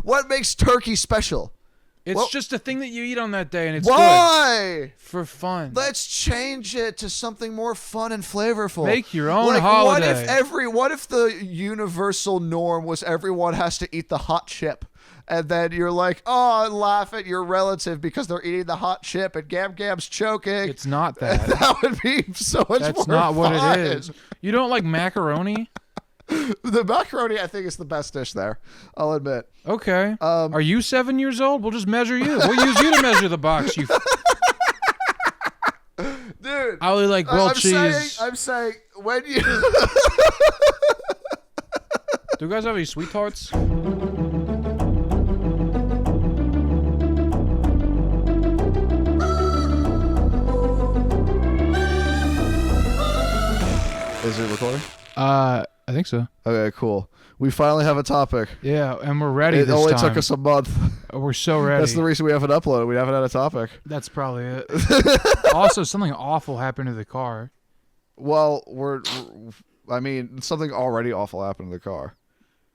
What makes turkey special? It's just a thing that you eat on that day, and it's why? Good for fun. Let's change it to something more fun and flavorful. Make your own holiday. What if the universal norm was everyone has to eat the hot chip? And then you're like, oh, laugh at your relative because they're eating the hot chip and Gam Gam's choking. It's not that. That would be so much more That's not fun. what it is. You don't like macaroni? The macaroni, I think, is the best dish there. I'll admit. Okay. Are you 7 years old? We'll just measure you. We'll use you to measure the box. You. Dude. I only like grilled cheese. I'm saying, when you... Do you guys have any sweet tarts? Is it recording? I think so. Okay, cool. We finally have a topic. Yeah, and we're ready It this only time. took us a month. We're so ready. That's the reason we haven't uploaded. We haven't had a topic. That's probably it. Also, something awful happened to the car. Well, something already awful happened to the car.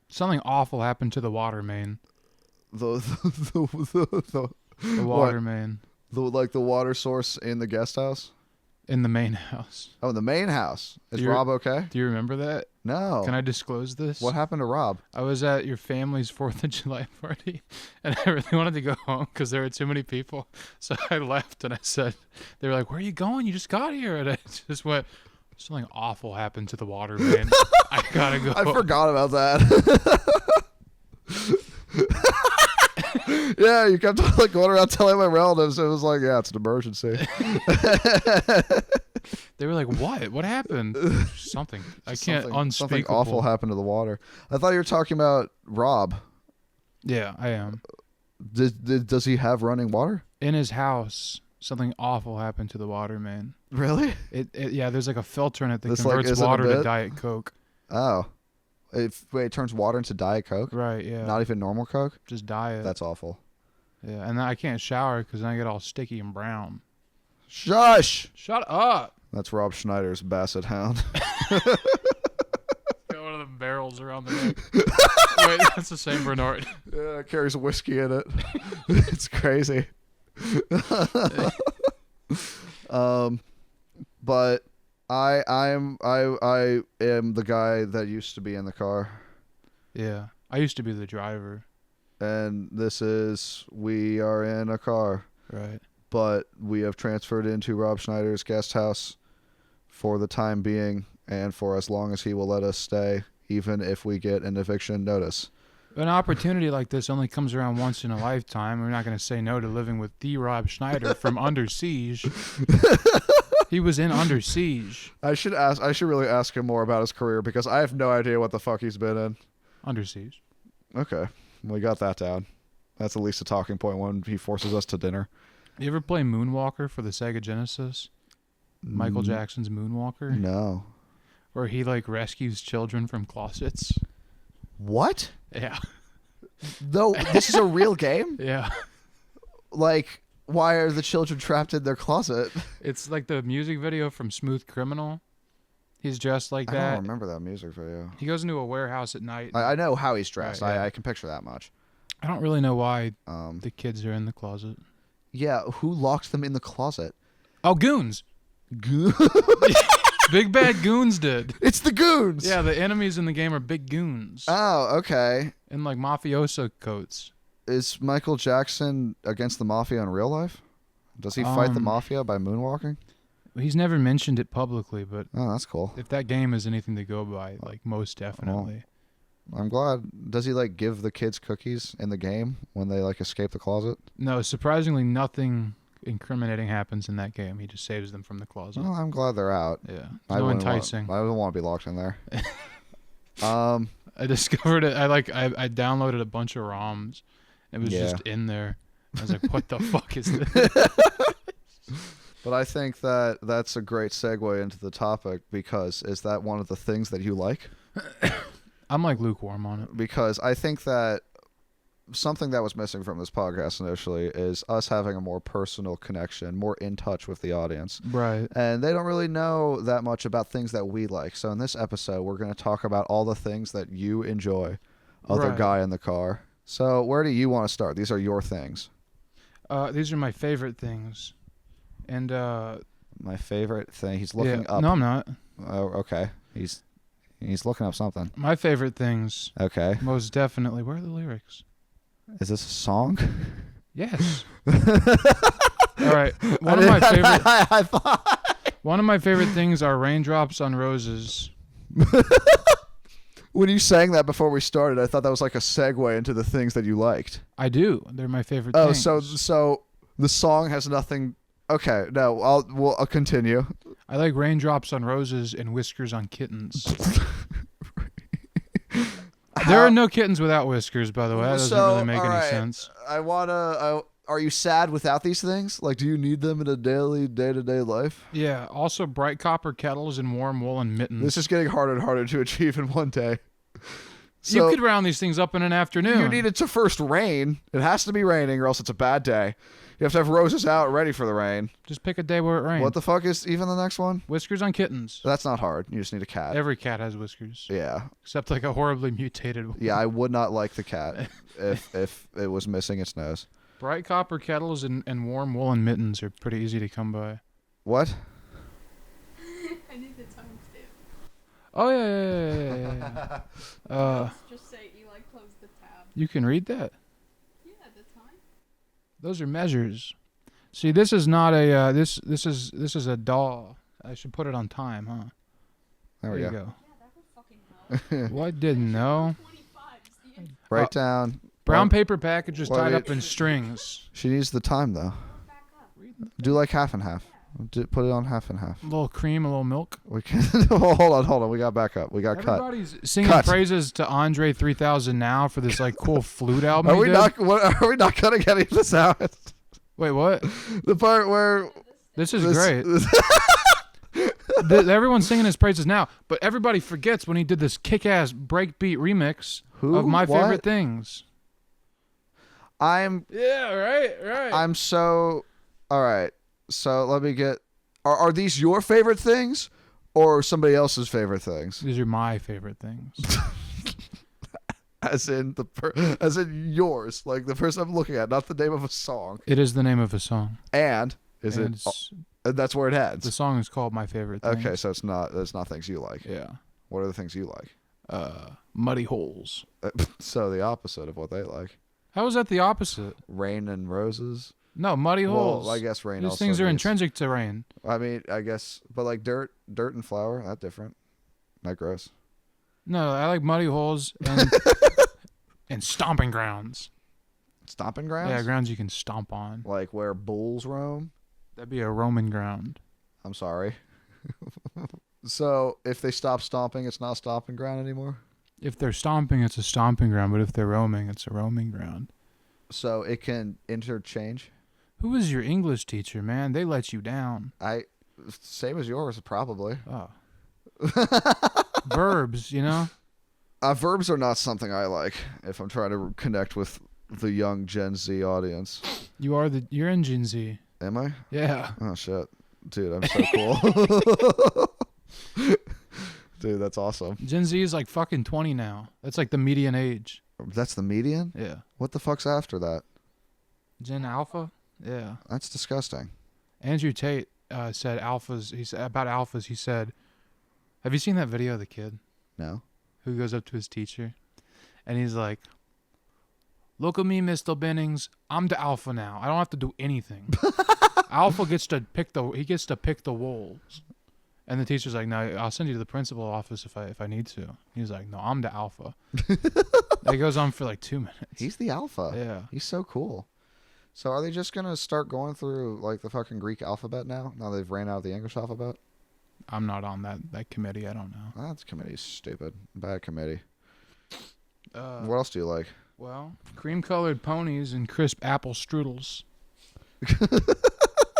Something awful happened to the water main. The water what? main. The water source in the guest house? In the main house. Oh, in the main house. Is Rob okay? Do you remember that? No. Can I disclose this? What happened to Rob? I was at your family's 4th of July party, and I really wanted to go home because there were too many people. So I left, and I said, they were like, where are you going? You just got here. And I just went, something awful happened to the water main. I gotta go. I forgot about that. Yeah, you kept going around telling my relatives. It was like, yeah, it's an emergency. They were like, what? What happened? Something. I can't unspeakable. Something awful happened to the water. I thought you were talking about Rob. Yeah, I am. Does he have running water? In his house, something awful happened to the water main. Really? Yeah, there's like a filter in it that This, converts isn't a water to bit? Diet Coke. Oh. It turns water into Diet Coke? Right, yeah. Not even normal Coke? Just diet. That's awful. Yeah, and then I can't shower because then I get all sticky and brown. Shush! Shut up! That's Rob Schneider's Basset Hound. Got one of them barrels around the neck. Wait, that's the same Bernard. Yeah, it carries whiskey in it. It's crazy. But I am the guy that used to be in the car. Yeah, I used to be the driver. And we are in a car. Right. But we have transferred into Rob Schneider's guest house for the time being and for as long as he will let us stay, even if we get an eviction notice. An opportunity like this only comes around once in a lifetime. We're not going to say no to living with the Rob Schneider from Under Siege. He was in Under Siege. I should really ask him more about his career because I have no idea what the fuck he's been in. Under Siege. Okay. We got that down. That's at least a talking point when he forces us to dinner. You ever play Moonwalker for the Sega Genesis? Michael Jackson's Moonwalker? No. Where he rescues children from closets. What? Yeah. No, this is a real game? Yeah. Why are the children trapped in their closet? It's like the music video from Smooth Criminal. He's dressed like that. I don't remember that music video. He goes into a warehouse at night. I know how he's dressed. Right, yeah. I can picture that much. I don't really know why the kids are in the closet. Yeah, who locked them in the closet? Oh, goons. Big bad goons did. It's the goons. Yeah, the enemies in the game are big goons. Oh, okay. In mafioso coats. Is Michael Jackson against the mafia in real life? Does he fight the mafia by moonwalking? He's never mentioned it publicly, but oh, that's cool. If that game is anything to go by, most definitely. Well, I'm glad. Does he give the kids cookies in the game when they escape the closet? No, surprisingly, nothing incriminating happens in that game. He just saves them from the closet. Well, I'm glad they're out. Yeah, No enticing. I don't want to be locked in there. I discovered it. I downloaded a bunch of ROMs. It was just in there. I was like, what the fuck is this? But I think that's a great segue into the topic because is that one of the things that you like? I'm lukewarm on it. Because I think that something that was missing from this podcast initially is us having a more personal connection, more in touch with the audience. Right. And they don't really know that much about things that we like. So in this episode, we're going to talk about all the things that you enjoy. Other guy in the car. So where do you want to start? These are your things. These are my favorite things. And My favorite thing. He's looking up. No, I'm not. Oh, okay. He's looking up something. My favorite things. Okay. Most definitely. Where are the lyrics? Is this a song? Yes. All right. One of my favorite. I thought. One of my favorite things are raindrops on roses. When you sang that before we started, I thought that was like a segue into the things that you liked. I do. They're my favorite Oh, things. so the song has nothing. Okay, no, I'll continue. I like raindrops on roses and whiskers on kittens. There are no kittens without whiskers, by the way. That doesn't really make any sense. Are you sad without these things? Like, do you need them in a daily, day-to-day life? Yeah. Also, bright copper kettles and warm woolen mittens. This is getting harder and harder to achieve in one day. You could round these things up in an afternoon. You need it to first rain. It has to be raining or else it's a bad day. You have to have roses out ready for the rain. Just pick a day where it rains. What the fuck is even the next one? Whiskers on kittens. That's not hard. You just need a cat. Every cat has whiskers. Yeah. Except like a horribly mutated one. Yeah, I would not like the cat if it was missing its nose. Bright copper kettles and warm woolen mittens are pretty easy to come by. What? I need the timestamp. Oh, yeah. Just say Eli close the tab. You can read that. Yeah, the time. Those are measures. See, this is not a this is a DAW. I should put it on time, huh? There we you go. go. Yeah, that would fucking help. Well, I didn't know. 25. See? Write down. Brown paper packages Well, tied it- up in strings. She needs the time though. Back up. Do like half and half. Put it on half and half. A little cream, a little milk. We can. Hold on. We got back up. We got cut. Everybody's singing Cut. praises to Andre 3000 now for this like cool flute album. Are he we did. not? Are we not cutting any of this out? Wait, what? The part where This is this- great. Everyone's singing his praises now, but everybody forgets when he did this kick-ass breakbeat remix Who? of My What? Favorite Things. I'm Right. I'm so all right. So let me get. Are these your favorite things, or somebody else's favorite things? These are my favorite things. As in as in yours, like the person I'm looking at, not the name of a song. It is the name of a song. And And that's where it ends. the song is called My Favorite Things. Okay, so it's not things you like. Yeah. What are the things you like? Muddy holes. So the opposite of what they like. How is that the opposite? Rain and roses. No, muddy holes. Well, I guess rain. These also things are means- intrinsic to rain. I mean, I guess, but like dirt and flour, that different. Not gross. No, I like muddy holes and and stomping grounds. Stomping grounds. Yeah, grounds you can stomp on. Like where bulls roam. That'd be a Roman ground. I'm sorry. So if they stop stomping, it's not stomping ground anymore. If they're stomping, it's a stomping ground, but if they're roaming, it's a roaming ground. So it can interchange. Who was your English teacher, man? They let you down. Same as yours, probably. Oh. Verbs, you know? Verbs are not something I like if I'm trying to connect with the young Gen Z audience. You're in Gen Z. Am I? Yeah. Oh shit, dude, I'm so cool. Dude, that's awesome. Gen Z is like fucking 20 now. That's like the median age. That's the median? Yeah. What the fuck's after that? Gen Alpha? Yeah. That's disgusting. Andrew Tate said alphas. He said about alphas. He said, "Have you seen that video of the kid No. who goes up to his teacher, and he's like, "Look at me, Mr. Bennings. I'm the alpha now. I don't have to do anything. Alpha gets to pick the wolves." And the teacher's like, "No, I'll send you to the principal office if I need to." He's like, "No, I'm the alpha." It goes on for like 2 minutes. He's the alpha. Yeah. He's so cool. So are they just gonna start going through like the fucking Greek alphabet now? Now they've ran out of the English alphabet? I'm not on that committee. I don't know. That committee's stupid. Bad committee. Uh, What else do you like? Well, cream-colored ponies and crisp apple strudels.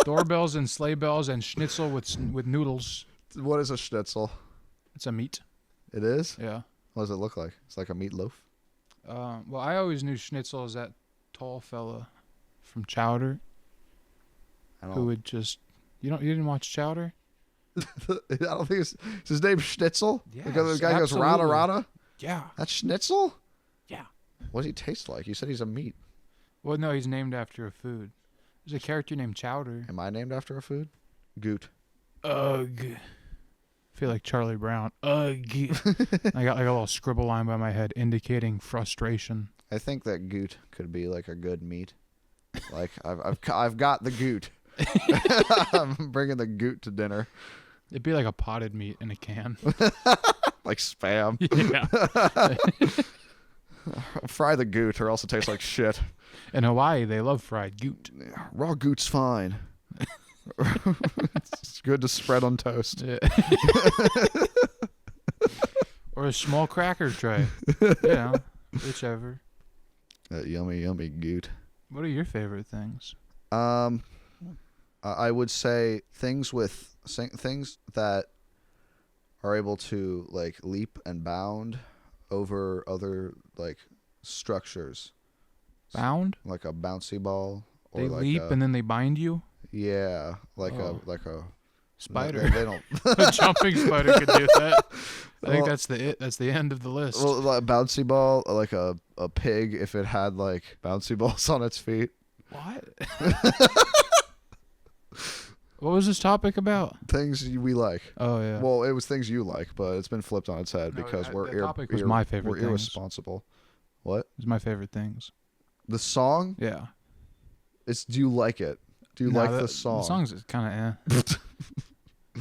Doorbells and sleigh bells and schnitzel with noodles. What is a schnitzel? It's a meat. It is? Yeah. What does it look like? It's like a meatloaf. Well, I always knew schnitzel as that tall fella from Chowder I who don't. would just. You didn't watch Chowder? I don't think it's. Is his name Schnitzel? Yes, The guy goes rada absolutely. rada. Yeah. That's Schnitzel. Yeah. What does he taste like? You said he's a meat. Well, no, he's named after a food. There's a character named Chowder. Am I named after a food? Goot. Ugh. I feel like Charlie Brown. Ugh. I got like a little scribble line by my head indicating frustration. I think that goot could be like a good meat. Like I've got the goot. I'm bringing the goot to dinner. It'd be like a potted meat in a can. Like Spam. Yeah. Fry the goot or else it tastes like shit. In Hawaii, they love fried goot. Raw goot's fine. It's good to spread on toast. Yeah. Or a small cracker tray. You know, whichever. That yummy goot. What are your favorite things? I would say things that are able to like leap and bound over other like structures. Bound? Like a bouncy ball. Or They like leap and then they bind you? yeah, like Oh. a Spider. They don't. A jumping spider could do that. I think Well- that's the end of the list. Well, like a bouncy ball, like a pig, if it had like bouncy balls on its feet. What? What was this topic about? Things we like. Oh yeah. Well, it was things you like, but it's been flipped on its head No, because the topic was my favorite we're things. irresponsible. What? It's my favorite things. The song? Yeah. It's do you like it? Do you No, like the song? The song's kind of eh.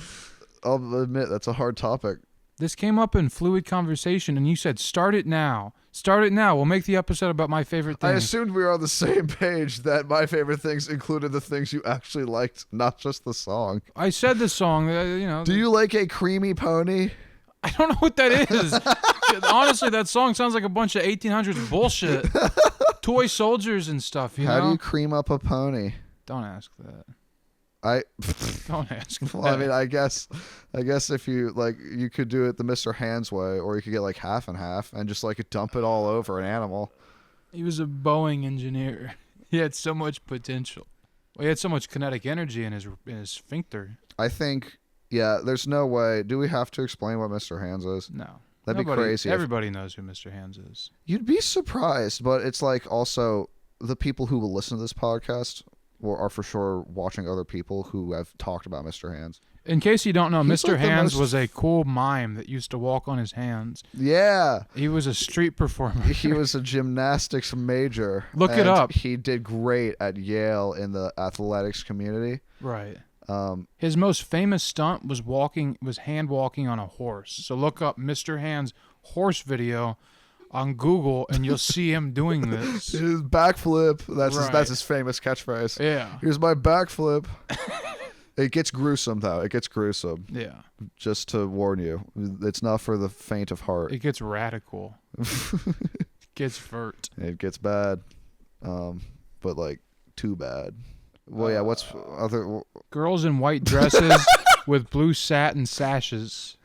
I'll admit that's a hard topic. This came up in fluid conversation, and you said, "Start it now. Start it now. We'll make the episode about my favorite I things." assumed we were on the same page that my favorite things included the things you actually liked, not just the song. I said the song. You know. Do you like a creamy pony? I don't know what that is. Honestly, that song sounds like a bunch of 1800s bullshit. Toy soldiers and stuff. You How know. do you cream up a pony? Don't ask that. I Don't ask that. well, I mean, I guess if you like, you could do it the Mr. Hands way, or you could get like half and half and just like dump it all over an animal. He was a Boeing engineer. He had so much potential. Well, he had so much kinetic energy in his sphincter. I think, yeah. There's no way. Do we have to explain what Mr. Hands is? No. That'd be crazy. if- Everybody knows who Mr. Hands is. You'd be surprised, but it's like also the people who will listen to this podcast are for sure watching other people who have talked about Mr. Hands. In case you don't know, He's Mr. like the Hands most- was a cool mime that used to walk on his hands. Yeah. He was a street performer. He was a gymnastics major. Look it and up. He did great at Yale in the athletics community. Right. Um, His most famous stunt was hand walking on a horse. So look up Mr. Hands horse video on Google and you'll see him doing this. his backflip. That's Right. that's his famous catchphrase. Yeah. Here's my backflip. It gets gruesome though. It gets gruesome. Yeah. Just to warn you, it's not for the faint of heart. It gets radical. It gets vert. It gets bad, but like too bad. Well, yeah. What's other? Girls in white dresses with blue satin sashes.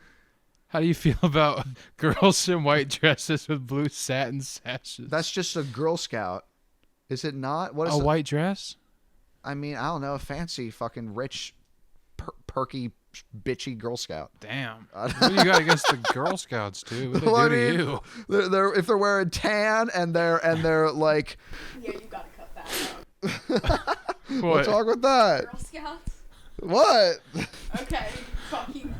How do you feel about girls in white dresses with blue satin sashes? That's just a Girl Scout, is it not? What is A it? white dress? I mean, I don't know. A fancy, fucking rich, perky, bitchy Girl Scout. Damn. What do you got against the Girl Scouts, dude? What do Well, they I do to mean, you? they're if they're wearing tan and they're like, Yeah, you gotta cut that out. what's wrong with that? Girl Scouts? What? Okay, fucking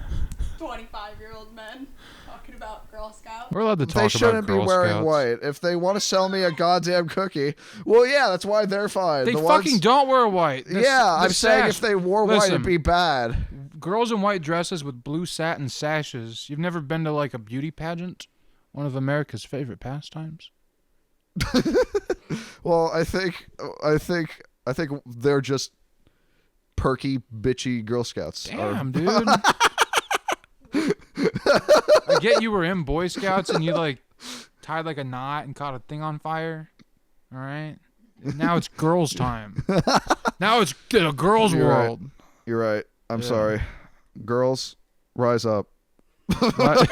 25-year-old men talking about Girl Scouts. We're allowed to talk They about shouldn't be Girl wearing Scouts. white. If they want to sell me a goddamn cookie, well, yeah, that's why they're fine. They The fucking ones- don't wear white. Yeah, I'm saying sash. if they wore white, Listen. it'd be bad. Girls in white dresses with blue satin sashes. You've never been to like a beauty pageant? One of America's favorite pastimes. Well, I think they're just perky, bitchy Girl Scouts. Damn, dude. I get you were in Boy Scouts and you like tied like a knot and caught a thing on fire. All right. Now it's girls' time. Now it's a girls' You're right. world. You're right. I'm Yeah. sorry. Girls, rise up. What?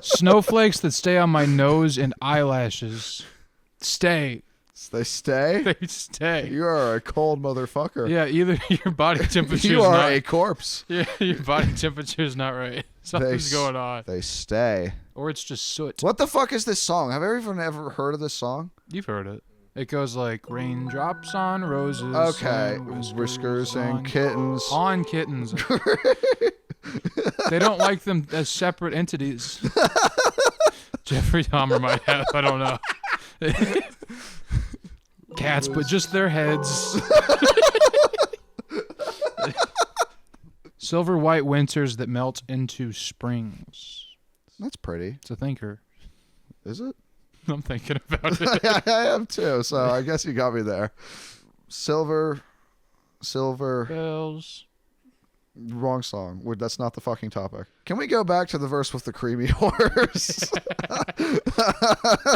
Snowflakes that stay on my nose and eyelashes. Stay They stay? They stay. You are a cold motherfucker. Yeah, either your body temperature You is are not, a corpse. yeah, your body temperature is not right. Something's going on. They stay. Or it's just soot. What the fuck is this song? Have you ever heard of this song? You've heard it. It goes like raindrops on roses. Okay. And Whiskers and kittens. On kittens. They don't like them as separate entities. Jeffrey Dahmer might have. I don't know. Cats, but just their heads. Silver white winters that melt into springs. That's pretty. It's a thinker. Is it? I'm thinking about it. I am too, so I guess you got me there. Silver. Bells. Wrong song. That's not the fucking topic. Can we go back to the verse with the creamy horse?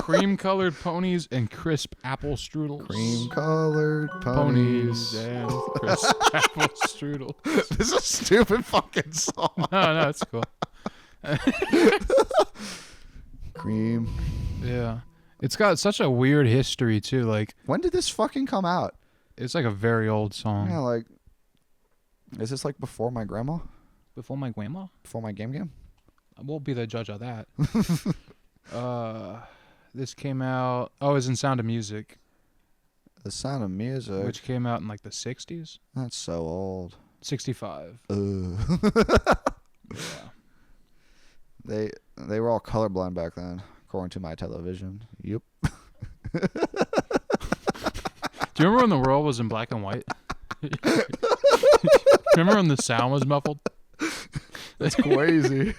Cream-colored ponies and crisp apple strudels. Cream-colored ponies. And crisp apple strudels. This is a stupid fucking song. No, it's cool. Cream. Yeah. It's got such a weird history, too. Like, When did this fucking come out? it's like a very old song. Yeah, like, is this like before my grandma? Before my grandma? Before my game? We'll be the judge of that. This came out... Oh, it's in Sound of Music, The Sound of Music. which came out in like the 60s? That's so old. 65. Yeah. They were all colorblind back then, according to my television. Yep. Do you remember when the world was in black and white? Remember when the sound was muffled? That's crazy.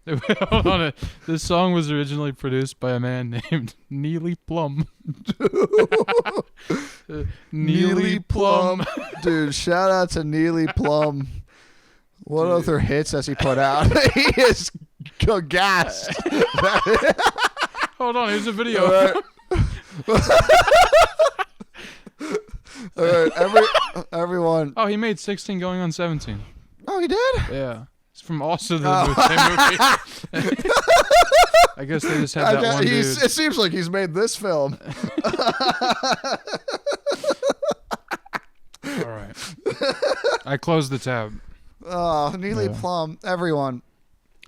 Hold on. This song was originally produced by a man named Neely Plum. Neely Plum. Dude, shout out to Neely Plum. What other hits has he put out? He is gassed. Hold on, here's a video. All right. All right, everyone. Oh, he made 16 going on 17. Oh, he did? Yeah. It's from also the same movie. I guess they just had that one dude. It seems like he's made this film. All right. I closed the tab. Oh, Neely Yeah. Plum. Everyone.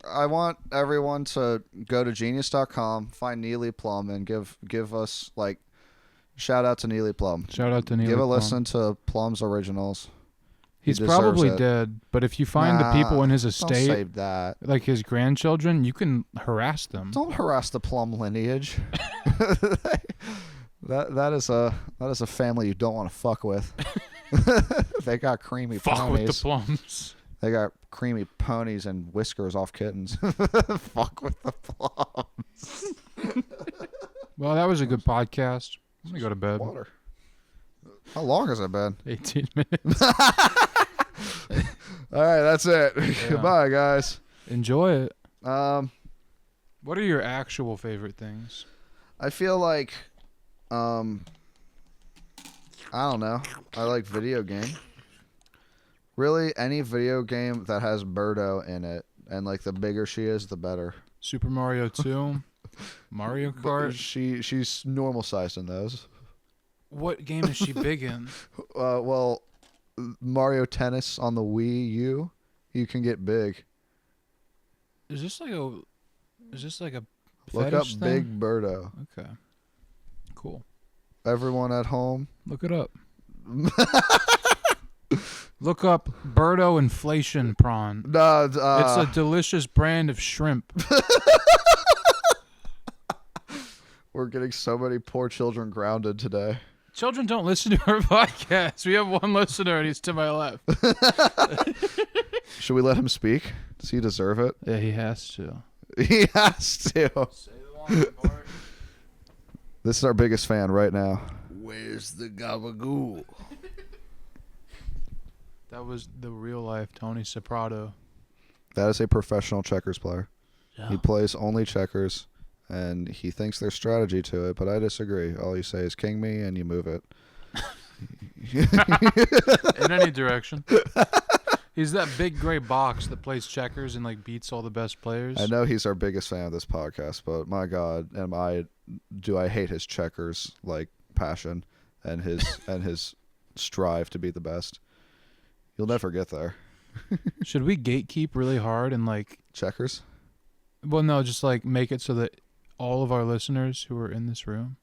I want everyone to go to genius.com, find Neely Plum, and give us, like, shout out to Neely Plum. Shout out to Neely Give a Plum. listen to Plum's originals. He's deserves probably it. dead, but if you find the people in his Don't estate, save that. like his grandchildren, you can harass them. Don't harass the Plum lineage. that is a family you don't want to fuck with. They got creamy Fuck ponies. with the Plums. They got creamy ponies and whiskers off kittens. Fuck with the Plums. Well, that was a good podcast. I'm gonna go to bed. Water. How long has it been? 18 minutes. All right, that's it. Goodbye, guys. Enjoy it. Um, What are your actual favorite things? I feel like, I don't know. I like video game. Really, any video game that has Birdo in it, and like the bigger she is, the better. Super Mario 2, Mario Kart. She's normal sized in those. What game is she big in? Well, Mario Tennis on the Wii U, you can get big. Is this like a Look up fetish thing? Big Birdo. Okay. Cool. Everyone at home. Look it up. Look up Birdo inflation prawn. No, It's a delicious brand of shrimp. We're getting so many poor children grounded today. Children don't listen to our podcast. We have one listener and he's to my left. Should we let him speak? Does he deserve it? Yeah, he has to. He has to. Say the line, Bart. This is our biggest fan right now. Where's the gabagool? That was the real life Tony Soprano. That is a professional checkers player. Yeah. He plays only checkers, and he thinks there's strategy to it, but I disagree. All you say is king me, and you move it. In any direction. He's that big gray box that plays checkers and like beats all the best players. I know he's our biggest fan of this podcast, but my God, do I hate his checkers like passion and his strive to be the best. You'll never get there. Should we gatekeep really hard and like Checkers? Well, no, just like make it so that all of our listeners who are in this room,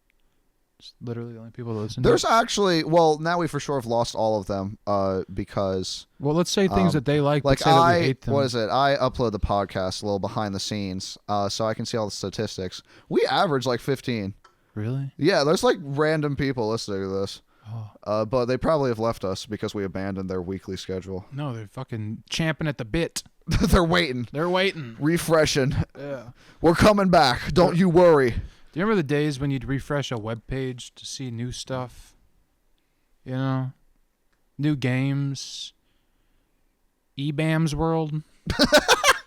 just literally the only people that listen. There's actually, well, now we for sure have lost all of them because. Well, let's say things that they like, but Like say that we hate them. what is it? I upload the podcast a little behind the scenes, so I can see all the statistics. We average like 15. Really? Yeah, there's like random people listening to this. Oh. But they probably have left us because we abandoned their weekly schedule. No, they're fucking champing at the bit. They're waiting. They're waiting. Refreshing. Yeah. We're coming back. Don't you worry. Do you remember the days when you'd refresh a web page to see new stuff? You know? New games. eBAM's world.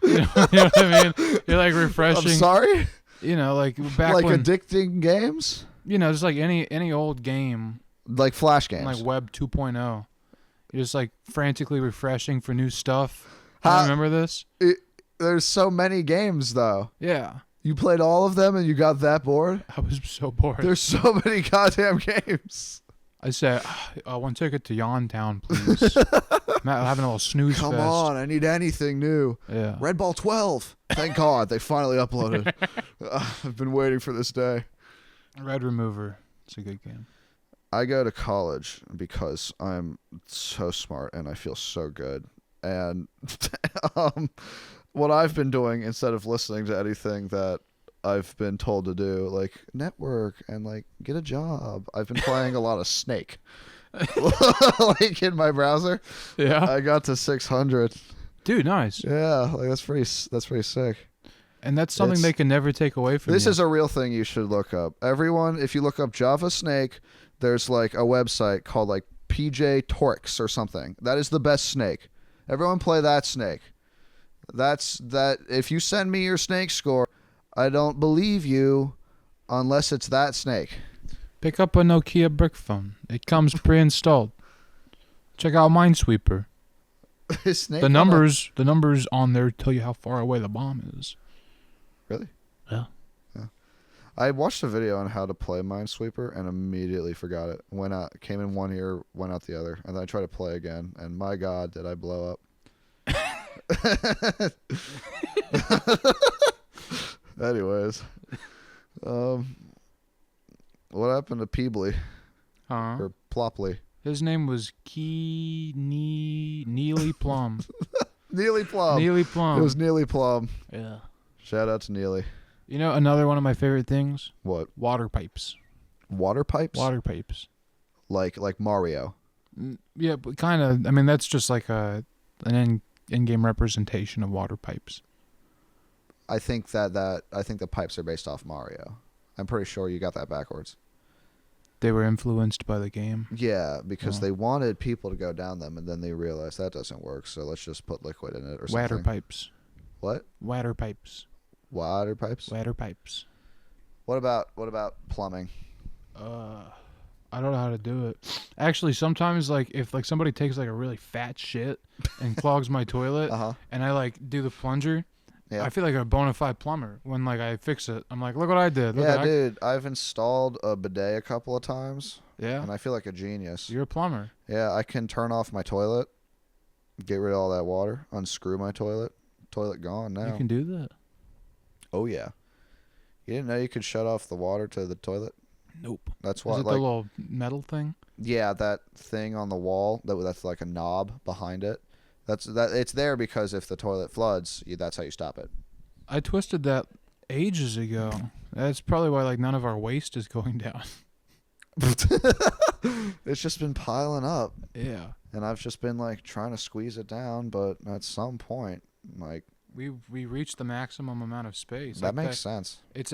you know what I mean? You're like refreshing. I'm sorry? You know, like back Like when, addicting games? you know, just like any old game. Like Flash games. Like Web 2.0. You're just like frantically refreshing for new stuff. How- You remember this? There's so many games, though. Yeah. You played all of them and you got that bored? I was so bored. There's so many goddamn games. I said, one ticket to Yawntown, please. I'm having a little snooze Come fest. on, I need anything new. Yeah. Red Ball 12. Thank God they finally uploaded. I've been waiting for this day. Red Remover. It's a good game. I go to college because I'm so smart and I feel so good. And what I've been doing instead of listening to anything that I've been told to do, like network and like get a job, I've been playing a lot of Snake. Like in my browser. Yeah. I got to 600. Dude, nice. Yeah, like that's pretty sick. And that's something It's- they can never take away from This you. is a real thing you should look up. Everyone, if you look up Java Snake, there's like a website called like PJ Torx or something. That is the best Snake. Everyone play that Snake. That's that. If you send me your Snake score, I don't believe you unless it's that Snake. Pick up a Nokia brick phone. It comes pre-installed. Check out Minesweeper. Is Snake The on numbers on there tell you how far away the bomb is. Really? Yeah. I watched a video on how to play Minesweeper and immediately forgot it. Went out, came in one ear, went out the other, and then I tried to play again. And my God, did I blow up! Anyways, what happened to Peebly Huh? or Plopley? His name was Neely Plum. Neely Plum. Neely Plum. It was Neely Plum. Yeah. Shout out to Neely. You know another one of my favorite things? What? Water pipes. Water pipes? Water pipes. Like Mario. Yeah, but kind of. I mean, that's just like an in-game representation of water pipes. I think the pipes are based off Mario. I'm pretty sure you got that backwards. They were influenced by the game. Yeah, because Oh. they wanted people to go down them, and then they realized that doesn't work, so let's just put liquid in it or something. Water pipes. What? Water pipes. Water pipes? Water pipes. What about plumbing? I don't know how to do it. Actually, sometimes like if like somebody takes like a really fat shit and clogs my toilet, Uh-huh. and I like do the plunger, Yeah. I feel like a bona fide plumber when like I fix it. I'm like, look what I did. Look Yeah, what dude, I've installed a bidet a couple of times, Yeah. and I feel like a genius. You're a plumber. Yeah, I can turn off my toilet, get rid of all that water, unscrew my toilet. Toilet gone now. You can do that. Oh, yeah. You didn't know you could shut off the water to the toilet? Nope. That's Is why, it the like, little metal thing? yeah, that thing on the wall, that's like a knob behind it. It's there because if the toilet floods, that's how you stop it. I twisted that ages ago. That's probably why like none of our waste is going down. It's just been piling up, Yeah. and I've just been like trying to squeeze it down, but at some point, like, We reached the maximum amount of space. that Like makes sense. It's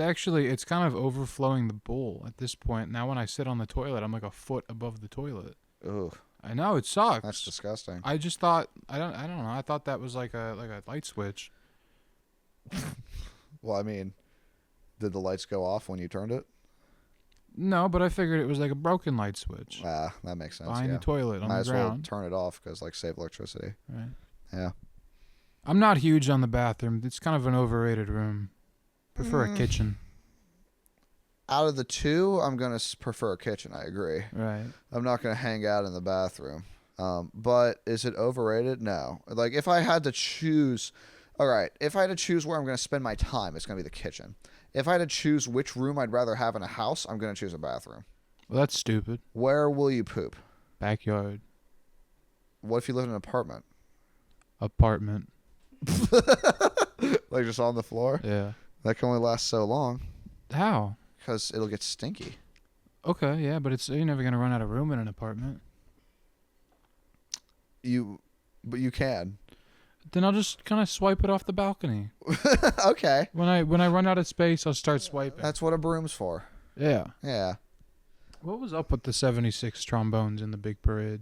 kind of overflowing the bowl at this point. Now when I sit on the toilet, I'm like a foot above the toilet. Ugh, I know it sucks. that's disgusting. I just thought I don't know. I thought that was like a light switch. Well, I mean, did the lights go off when you turned it? No, but I figured it was like a broken light switch Ah, that makes sense. behind Yeah. the toilet on Might the as well ground. turn it off because, like, save electricity. Right. Yeah. I'm not huge on the bathroom. It's kind of an overrated room. Prefer a kitchen. Out of the two, I'm going to prefer a kitchen. I agree. Right. I'm not going to hang out in the bathroom. But is it overrated? No. Like, if I had to choose... All right, if I had to choose where I'm going to spend my time, it's going to be the kitchen. If I had to choose which room I'd rather have in a house, I'm going to choose a bathroom. Well, that's stupid. Where will you poop? Backyard. What if you live in an apartment? Apartment. Like just on the floor? Yeah. That can only last so long How? because it'll get stinky. Okay, yeah, but you're never gonna run out of room in an apartment. But you can. Then I'll just kind of swipe it off the balcony. Okay. When I run out of space, I'll start swiping. That's what a broom's for. Yeah. Yeah. What was up with the 76 trombones in the big parade?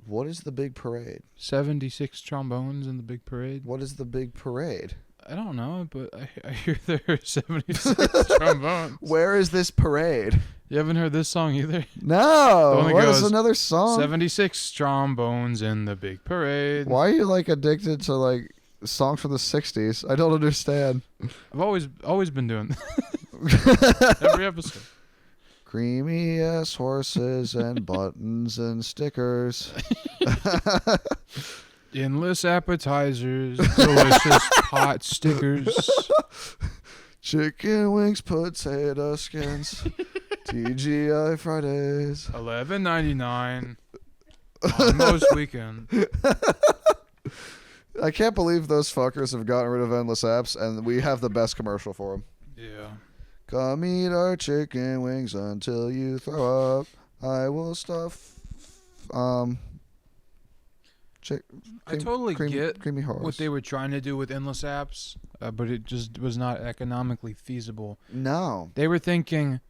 What is the big parade? 76 trombones in the big parade? What is the big parade? I don't know, but I hear there are 76 trombones. Where is this parade? You haven't heard this song either? No. one that What is goes, another song? 76 trombones in the big parade. Why are you like addicted to like songs from the 60s? I don't understand. I've always been doing that. Every episode. Creamy ass horses and buttons and stickers. Endless appetizers, delicious pot stickers. Chicken wings, potato skins, TGI Fridays. $11.99 on most weekend. I can't believe those fuckers have gotten rid of endless apps, and we have the best commercial for them. Yeah. Come eat our chicken wings until you throw up. I will stuff. I totally get creamy horse. what they were trying to do with endless apps, but it just was not economically feasible. No. They were thinking,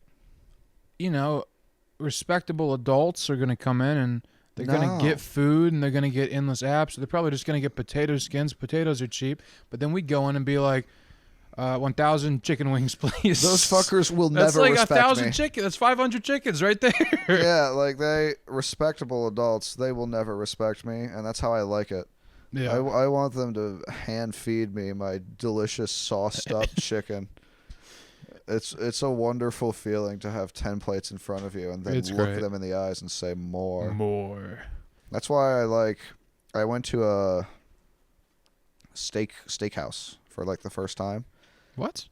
respectable adults are going to come in and they're going No. to get food and they're going to get endless apps. They're probably just going to get potato skins. Potatoes are cheap. But then we'd go in and be like, 1,000 chicken wings, please. Those fuckers will That's never like respect 1,000 me. chickens. That's 500 chickens right there. Yeah, like respectable adults, they will never respect me, and that's how I like it. Yeah. I want them to hand feed me my delicious sauced up chicken. It's a wonderful feeling to have 10 plates in front of you and then It's look great. them in the eyes and say more. More. That's why I went to a steakhouse for like the first time. What?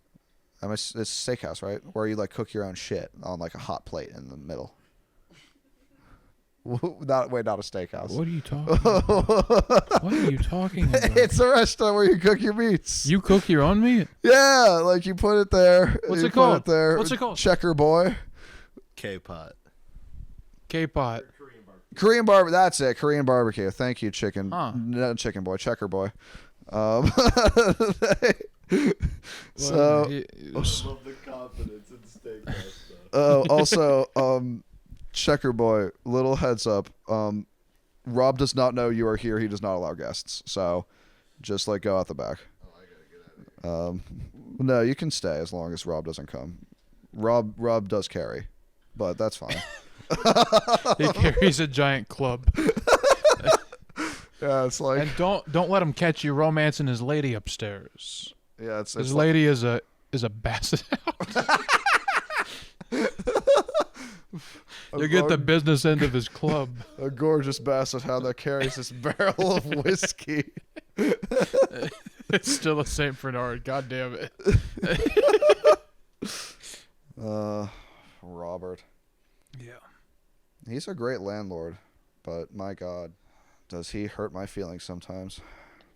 It's a steakhouse, right? Where you like cook your own shit on like a hot plate in the middle. Not a steakhouse. What are you talking about? What are you talking about? It's a restaurant where you cook your meats. You cook your own meat? Yeah, like you put it there. What's you it called? Put it there. What's it called? Checker boy. K-pot. K-pot. Korean barbecue. That's it. Korean barbecue. Thank you, chicken. Huh. No, chicken boy. Checker boy. So Well, Love the confidence in steakhouse stuff. also Checker boy, little heads up. Rob does not know you are here. He does not allow guests. So just like go out the back. Oh, I gotta get out of here. No, you can stay as long as Rob doesn't come. Rob does carry, but that's fine. he carries a giant club. Yeah, it's like And don't let him catch you romancing his lady upstairs. yeah, it's His like, lady is a basset hound. You get the business end of his club. a gorgeous basset hound that carries this barrel of whiskey. It's still a Saint Bernard. God damn it. Robert. Yeah. He's a great landlord, but my God, does he hurt my feelings sometimes?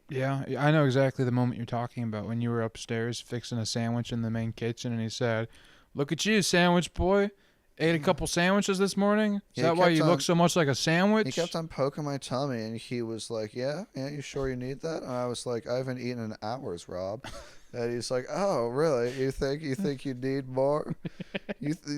Yeah, I know exactly the moment you're talking about when you were upstairs fixing a sandwich in the main kitchen and he said, "Look at you, sandwich boy. Ate a couple sandwiches this morning? Is He that why kept you on- look so much like a sandwich?" He kept on poking my tummy, and he was like, "Yeah, you sure you need that?" And I was like, "I haven't eaten in hours, Rob." And he's like, "Oh, really? You think you need more?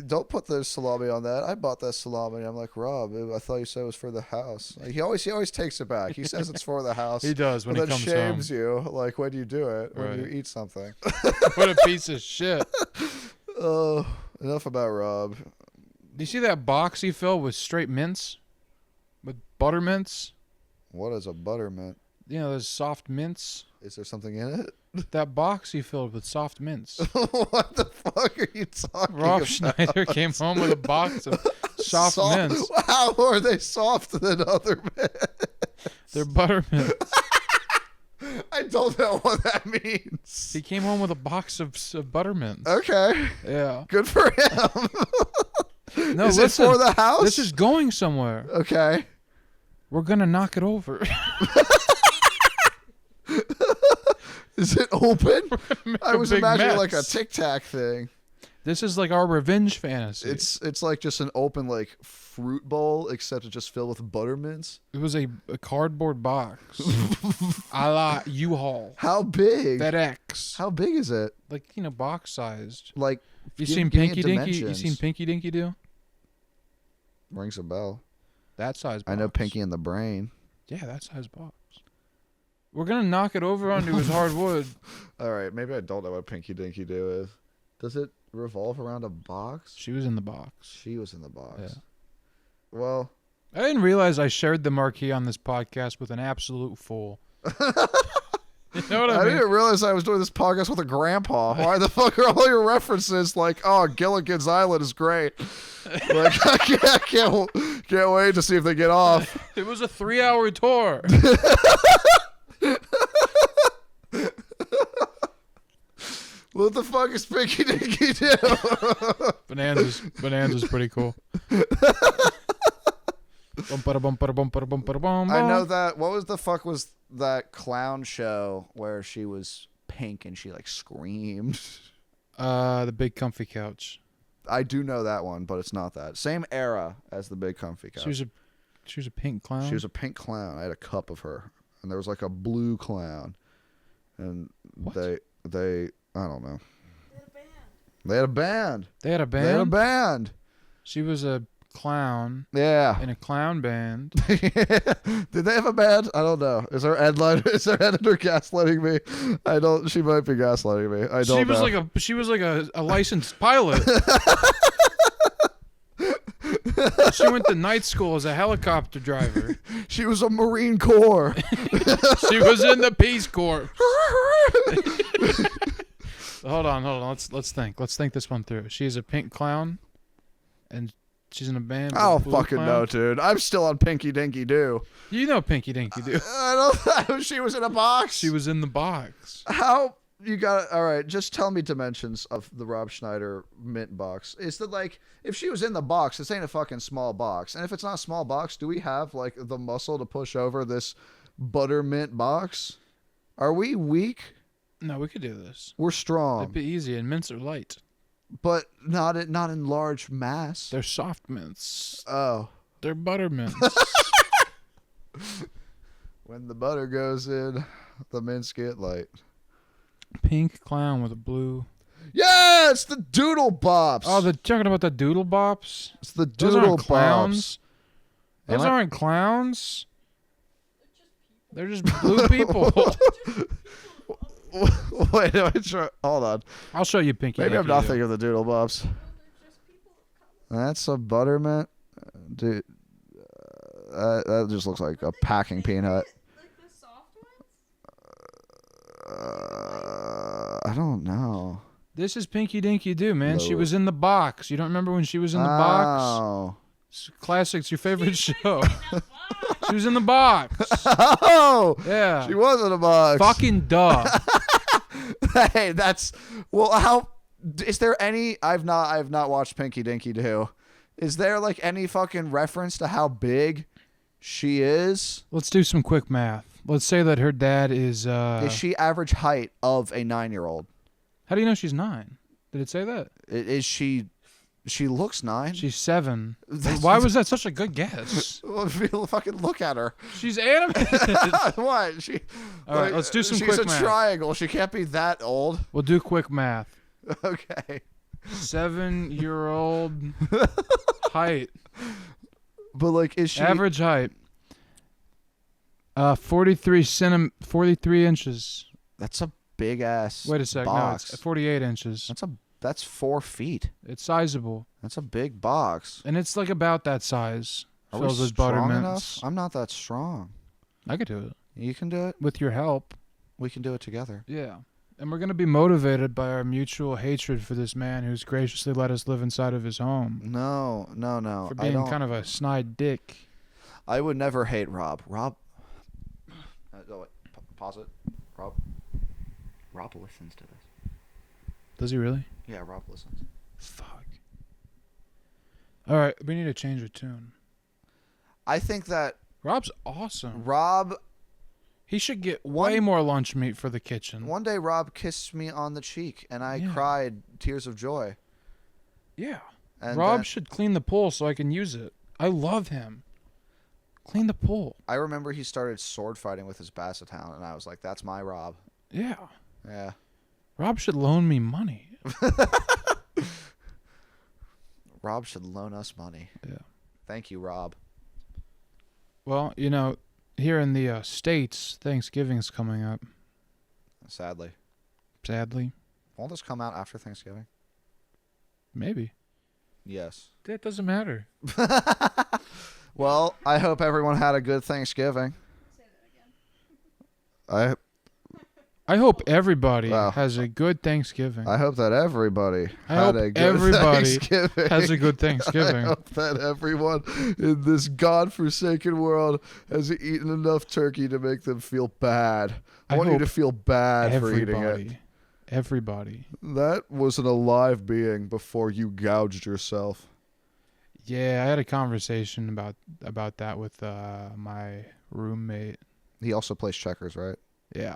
Don't put the salami on that. I bought that salami." I'm like, "Rob, I thought you said it was for the house." Like, he always takes it back. He says it's for the house. He does when but he then comes shames home. you like when you do it, when you Right. eat something. What a piece of shit. Oh, enough about Rob. Do you see that box he filled with straight mints? With butter mints? What is a buttermint? those soft mints. Is there something in it? That box you filled with soft mints. What the fuck are you talking Rob about? Schneider came home with a box of soft mints. How are they softer than other mints? They're butter mints. I don't know what that means. He came home with a box of butter mints. Okay. Yeah. Good for him. No, Is listen, it for the house? this is going somewhere. Okay. We're gonna knock it over. Is it open? I was big imagining like a mess. Tic Tac thing. This is like our revenge fantasy. It's like just an open like fruit bowl, except it's just filled with buttermints. It was a cardboard box. A la U-Haul. How big? FedEx. How big is it? Like, box sized. Like You give- seen give me Pinky Dinky? You dimensions. seen Pinky Dinky do? Rings a bell. That size box. I know Pinky in the Brain. Yeah, that size box. We're gonna knock it over onto his hardwood. All right, maybe I don't know what Pinky Dinky do is. Does it revolve around a box? She was in the box. She was in the box. Yeah. Well, I didn't realize I shared the marquee on this podcast with an absolute fool. You know what I I mean? didn't realize I was doing this podcast with a grandpa. Why the fuck are all your references like, oh, Gilligan's Island is great? Like, I can't wait to see if they get off. It was a 3-hour tour. What the fuck is Pinky Dinky do? Bonanza's pretty cool. I know that. What was the fuck was that clown show where she was pink and she like screamed? The big comfy couch. I do know that one, but it's not that. Same era as the big comfy couch. She was a pink clown. She was a pink clown. I had a cup of her, and there was like a blue clown, and What? they I don't know. They had a band. They had a band. They had a band. They had a band. She was a clown Yeah. in a clown band. Did they have a band? I don't know. Is their editor gaslighting me? I don't. She might be gaslighting me. I don't know. She was like a licensed pilot. She went to night school as a helicopter driver. She was a Marine Corps. She was in the Peace Corps. Hold on. Let's think. Let's think this one through. She is a pink clown, and she's in a band. with I a don't blue fucking clown. know, dude. I'm still on Pinky Dinky Doo. You know Pinky Dinky do. I don't know. She was in a box. She was in the box. How you got? All right, just tell me dimensions of the Rob Schneider mint box. Is that like if she was in the box? This ain't a fucking small box. And if it's not a small box, do we have like the muscle to push over this buttermint box? Are we weak? No, we could do this. We're It'd strong, be easy, and mints are light. but not in large mass. They're soft mints. Oh, They're butter mints. when the butter goes in, the mints get light. Pink clown with a blue. Yeah, it's the Doodle Bops. Oh, they're talking about the Doodle Bops. it's the Those Doodle aren't clowns. Those Am I- aren't clowns. They're just blue people. Bops. Wait, hold on. I'll show you Pinky. Maybe I'm Dinky not Do. thinking of the Doodle Bops. They're just people that come. That's a buttermint, dude. That just looks like a packing peanut. Like the soft ones? I don't know. This is Pinky Dinky Doo, man. She Lower. was in the box. You don't remember when she was in the box? Oh. It's classic. It's your favorite show. In a box. She was in the box. Oh, Yeah. she was in a box. Fucking duh. Hey, that's well. How is there any? I've not watched Pinky Dinky Doo. Is there like any fucking reference to how big she is? Let's do some quick math. Let's say that her dad is. Is she average height of a 9-year-old? How do you know she's 9? Did it say that? Is she? She looks 9. She's 7. That's- Why was that such a good guess? Well, if you fucking look at her. She's animated. What? She. All right, let's do some she's quick a math. triangle. She can't be that old. We'll do quick math. Okay. 7-year-old height. But like, is she Average height. 43 inches. That's a big ass. Wait a sec. Box. No, it's 48 inches. That's 4 feet. It's sizable. That's a big box. And it's like about that size. Are we Filled with strong buttermints. enough? I'm not that strong. I could do it. You can do it. with your help. We can do it together. Yeah. And we're going to be motivated by our mutual hatred for this man who's graciously let us live inside of his home. No. For being kind of a snide dick. I would never hate Rob. Rob. Wait. Pause it. Rob listens to this. Does he really? Yeah, Rob listens. Fuck. All right, we need to change the tune. I think that Rob's awesome. Rob. He should get way more lunch meat for the kitchen. One day, Rob kissed me on the cheek, and I Yeah. cried tears of joy. Yeah. And Rob then- should clean the pool so I can use it. I love him. Clean the pool. I remember he started sword fighting with his basset hound, and I was like, "That's my Rob." Yeah. Yeah. Rob should loan me money. Rob should loan us money. Yeah. Thank you, Rob. Well, you know, here in the States, Thanksgiving's coming up, Sadly, sadly. won't this come out after Thanksgiving? Maybe. Yes. That doesn't matter. Well, I hope everyone had a good Thanksgiving. Say that again. I hope everybody Wow. has a good Thanksgiving. I hope that everybody I had hope a good everybody Thanksgiving. has a good I Thanksgiving. hope that everyone in this godforsaken world has eaten enough turkey to make them feel bad. I want you to hope feel bad for eating it. Everybody. That was an alive being before you gouged yourself. Yeah, I had a conversation about that with my roommate. He also plays checkers, right? Yeah,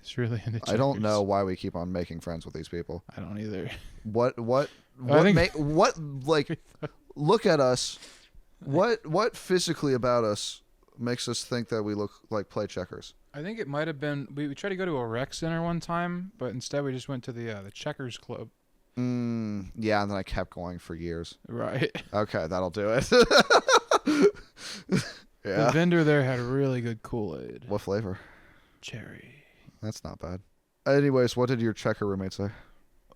he's really into checkers. I don't know why we keep on making friends with these people. I don't either. What think- look at us. What physically about us makes us think that we look like play checkers? I think it might have been we tried to go to a rec center one time, but instead we just went to the checkers club. Yeah, and then I kept going for years. Right. Okay, that'll do it. The Yeah. vendor there had really good Kool-Aid. What flavor? Cherry. That's not bad. Anyways, what did your checker roommate say?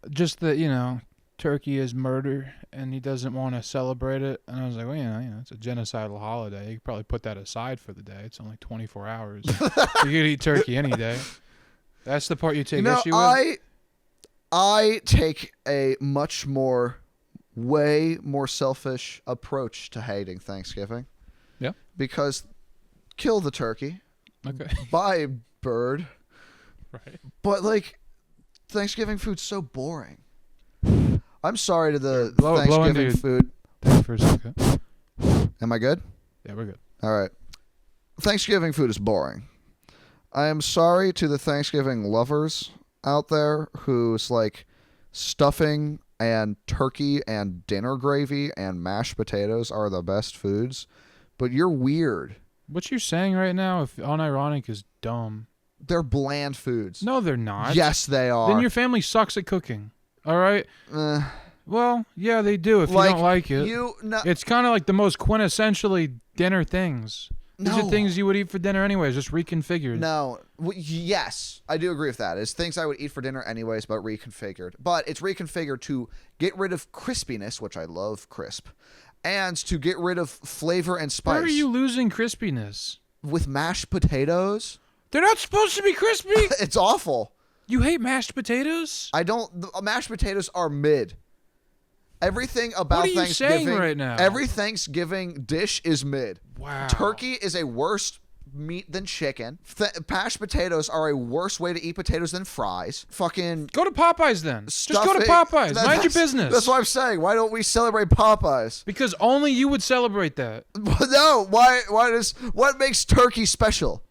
Just that, you know, turkey is murder and he doesn't want to celebrate it. And I was like, well, you know, it's a genocidal holiday. You could probably put that aside for the day. It's only 24 hours. You could eat turkey any day. That's the part you take issue with? I take a way more selfish approach to hating Thanksgiving. Yeah. Because kill the turkey, Okay. buy bird, Right. but like Thanksgiving food's so boring. I'm sorry to the Blow Thanksgiving into- food. Thanks for a second. Am I good? Yeah, we're good. All right. Thanksgiving food is boring. I am sorry to the Thanksgiving lovers out there who's like stuffing and turkey and dinner gravy and mashed potatoes are the best foods, but you're weird. What you're saying right now, if unironic, is dumb. They're bland foods. No, they're not. Yes, they are. Then your family sucks at cooking. All right? Eh, Well, yeah, they do if you like, don't like it. No, It's kind of like the most quintessentially dinner things. These are No. things you would eat for dinner anyways, just reconfigured. no. Yes, I do agree with that. It's things I would eat for dinner anyways, but reconfigured. But it's reconfigured to get rid of crispiness, which I love crisp, and to get rid of flavor and spice. Where are you losing crispiness? With mashed potatoes? They're not supposed to be crispy. It's awful. You hate mashed potatoes? The mashed potatoes are mid. Everything about What are you Thanksgiving saying right now? Every Thanksgiving dish is mid. Wow. Turkey is a worse meat than chicken. Mashed potatoes are a worse way to eat potatoes than fries. Fucking Go to Popeyes then. Just go to stuffing- Popeyes. Mind your that's- business. That's what I'm saying. Why don't we celebrate Popeyes? Because only you would celebrate that. No. What makes turkey special?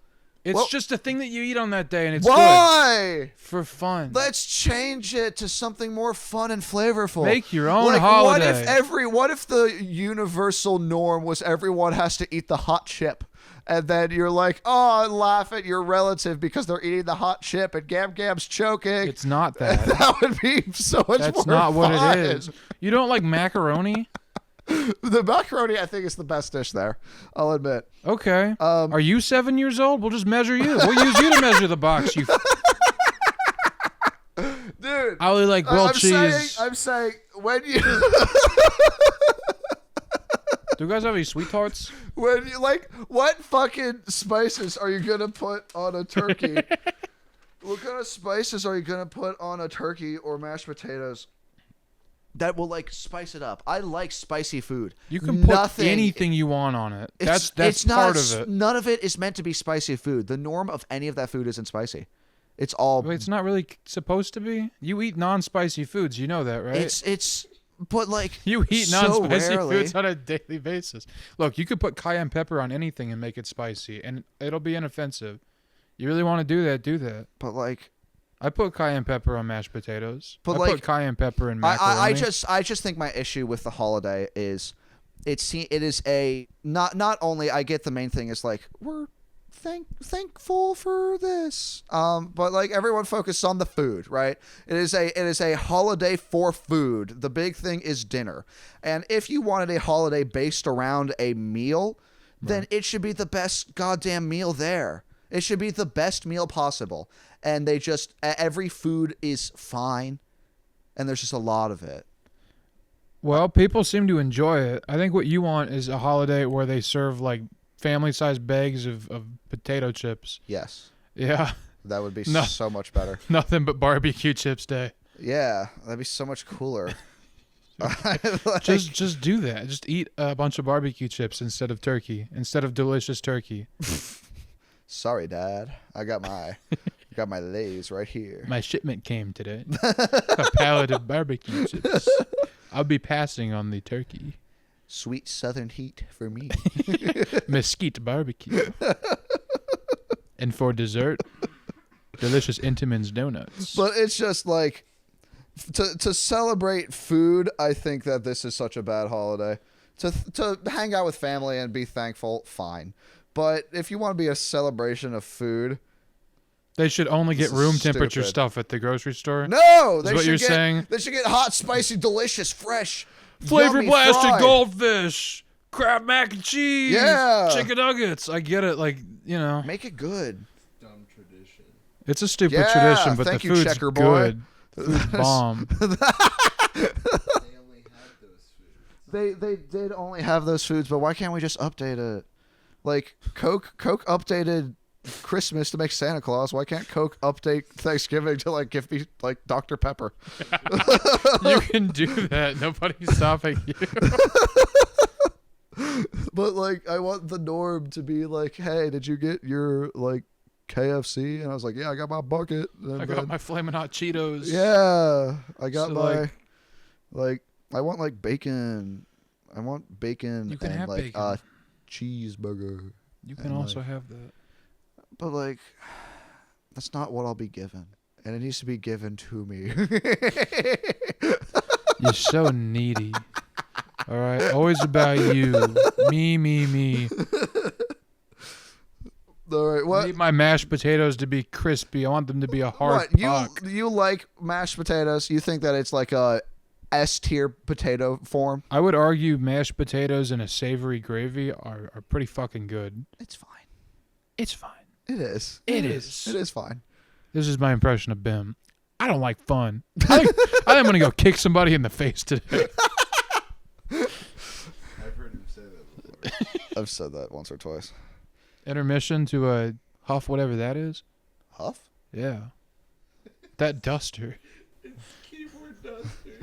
It's Well- just a thing that you eat on that day, and it's good Why? for fun. Let's change it to something more fun and flavorful. Make your own like, holiday. What if the universal norm was everyone has to eat the hot chip? And then you're like, oh, and laugh at your relative because they're eating the hot chip and Gam Gam's choking. It's not that. That would be so much That's more not what fun. it is. You don't like macaroni? The macaroni, I think, is the best dish there. I'll admit. Okay. Are you 7 years old? We'll just measure you. We'll use you to measure the box. You. Dude. I only like grilled cheese. I'm saying when you Do you guys have any sweethearts? When you like, what fucking spices are you gonna put on a turkey? What kind of spices are you gonna put on a turkey or mashed potatoes that will like spice it up? I like spicy food. You can put anything you want on it. That's part of it. None of it is meant to be spicy food. The norm of any of that food isn't spicy. It's all. Wait, it's not really supposed to be. You eat non-spicy foods. You know that, right? It's. But like you eat so non-spicy rarely. foods on a daily basis. Look, you could put cayenne pepper on anything and make it spicy, and it'll be inoffensive. You really want to do that? Do that. But like, I put cayenne pepper on mashed potatoes. But I like, put cayenne pepper in macaroni. I just think my issue with the holiday is, it is a not only I get the main thing is like we're thankful for this, but like everyone focuses on the food, right? It is a holiday for food. The big thing is dinner, and if you wanted a holiday based around a meal, then it should be the best goddamn meal there. It should be the best meal possible. And they just, every food is fine. And there's just a lot of it. Well, people seem to enjoy it. I think what you want is a holiday where they serve like family-sized bags of potato chips. Yes. Yeah. That would be so much better. Nothing but barbecue chips day. Yeah. That'd be so much cooler. Just do that. Just eat a bunch of barbecue chips instead of turkey. Instead of delicious turkey. Sorry, Dad. I got my Lay's right here. My shipment came today. A pallet of barbecue chips. I'll be passing on the turkey. Sweet southern heat for me. Mesquite barbecue. And for dessert, delicious Intamin's donuts. But it's just like, to celebrate food, I think that this is such a bad holiday. To hang out with family and be thankful, fine. But if you want to be a celebration of food, they should only get room temperature stupid stuff at the grocery store. No, is what you're saying. They should get hot, spicy, delicious, fresh, flavor yummy blasted fried goldfish, crab mac and cheese, chicken nuggets. I get it, like, you know. Make it good. Dumb tradition. It's a stupid tradition, but thank the you, food's Checker Boy. good. Food's bomb. They only had those foods. They did only have those foods, but why can't we just update it? Like Coke updated Christmas to make Santa Claus. Why can't Coke update Thanksgiving to like give me like Dr. Pepper? You can do that. Nobody's stopping you. But like, I want the norm to be like, hey, did you get your like KFC? And I was like, yeah, I got my bucket. And I got my Flamin' Hot Cheetos. Yeah, I got So, my like I want like bacon. I want bacon. You can and have like bacon. Cheeseburger. You can and, also like, have that. But like, that's not what I'll be given, and it needs to be given to me. You're so needy. All right, always about you. Me. All right, I what? need my mashed potatoes to be crispy. I want them to be a hard What puck. you like mashed potatoes? You think that it's like a S tier potato form? I would argue mashed potatoes and a savory gravy are pretty fucking good. It's fine. It's fine. It is. It is. It is fine. This is my impression of Bim. I don't like fun. I think I'm going to go kick somebody in the face today. I've heard him say that before. I've said that once or twice. Intermission to a huff, whatever that is. Huff? Yeah. That duster. Keyboard duster.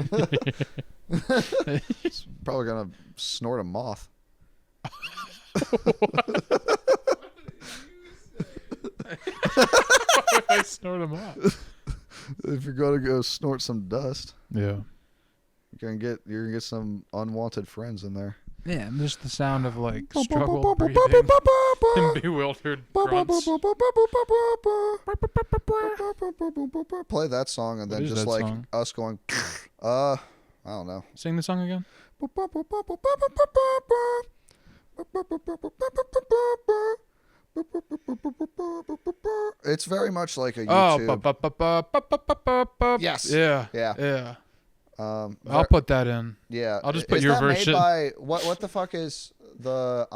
It's probably gonna snort a moth. I snort them off. If you're gonna go snort some dust, Yeah. you're gonna get some unwanted friends in there. Yeah, and just the sound of like struggle breathing and bewildered grunts. Play that song and What then is just that like song? us going, I don't know. Sing the song again. It's very much like a Oh, YouTube. yes. Yes. Yeah. Yeah. I'll put that in. Yeah. I'll just put Is your that version. Made by, what the fuck is the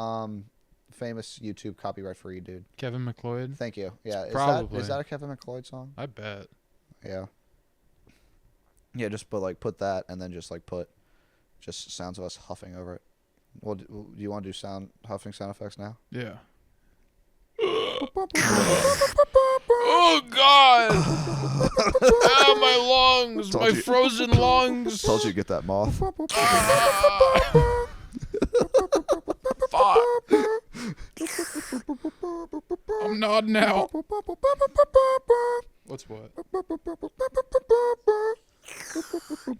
famous YouTube copyright free dude? Kevin McLeod. Thank you. Yeah. Probably. Is that a Kevin McLeod song? I bet. Yeah. Yeah, just put that and then just put sounds of us huffing over it. Well, do you want to do huffing sound effects now? Yeah. Oh God! Ow, my lungs, Told my you. frozen lungs. Told you to get that moth. Fuck. I'm nodding out. What's what?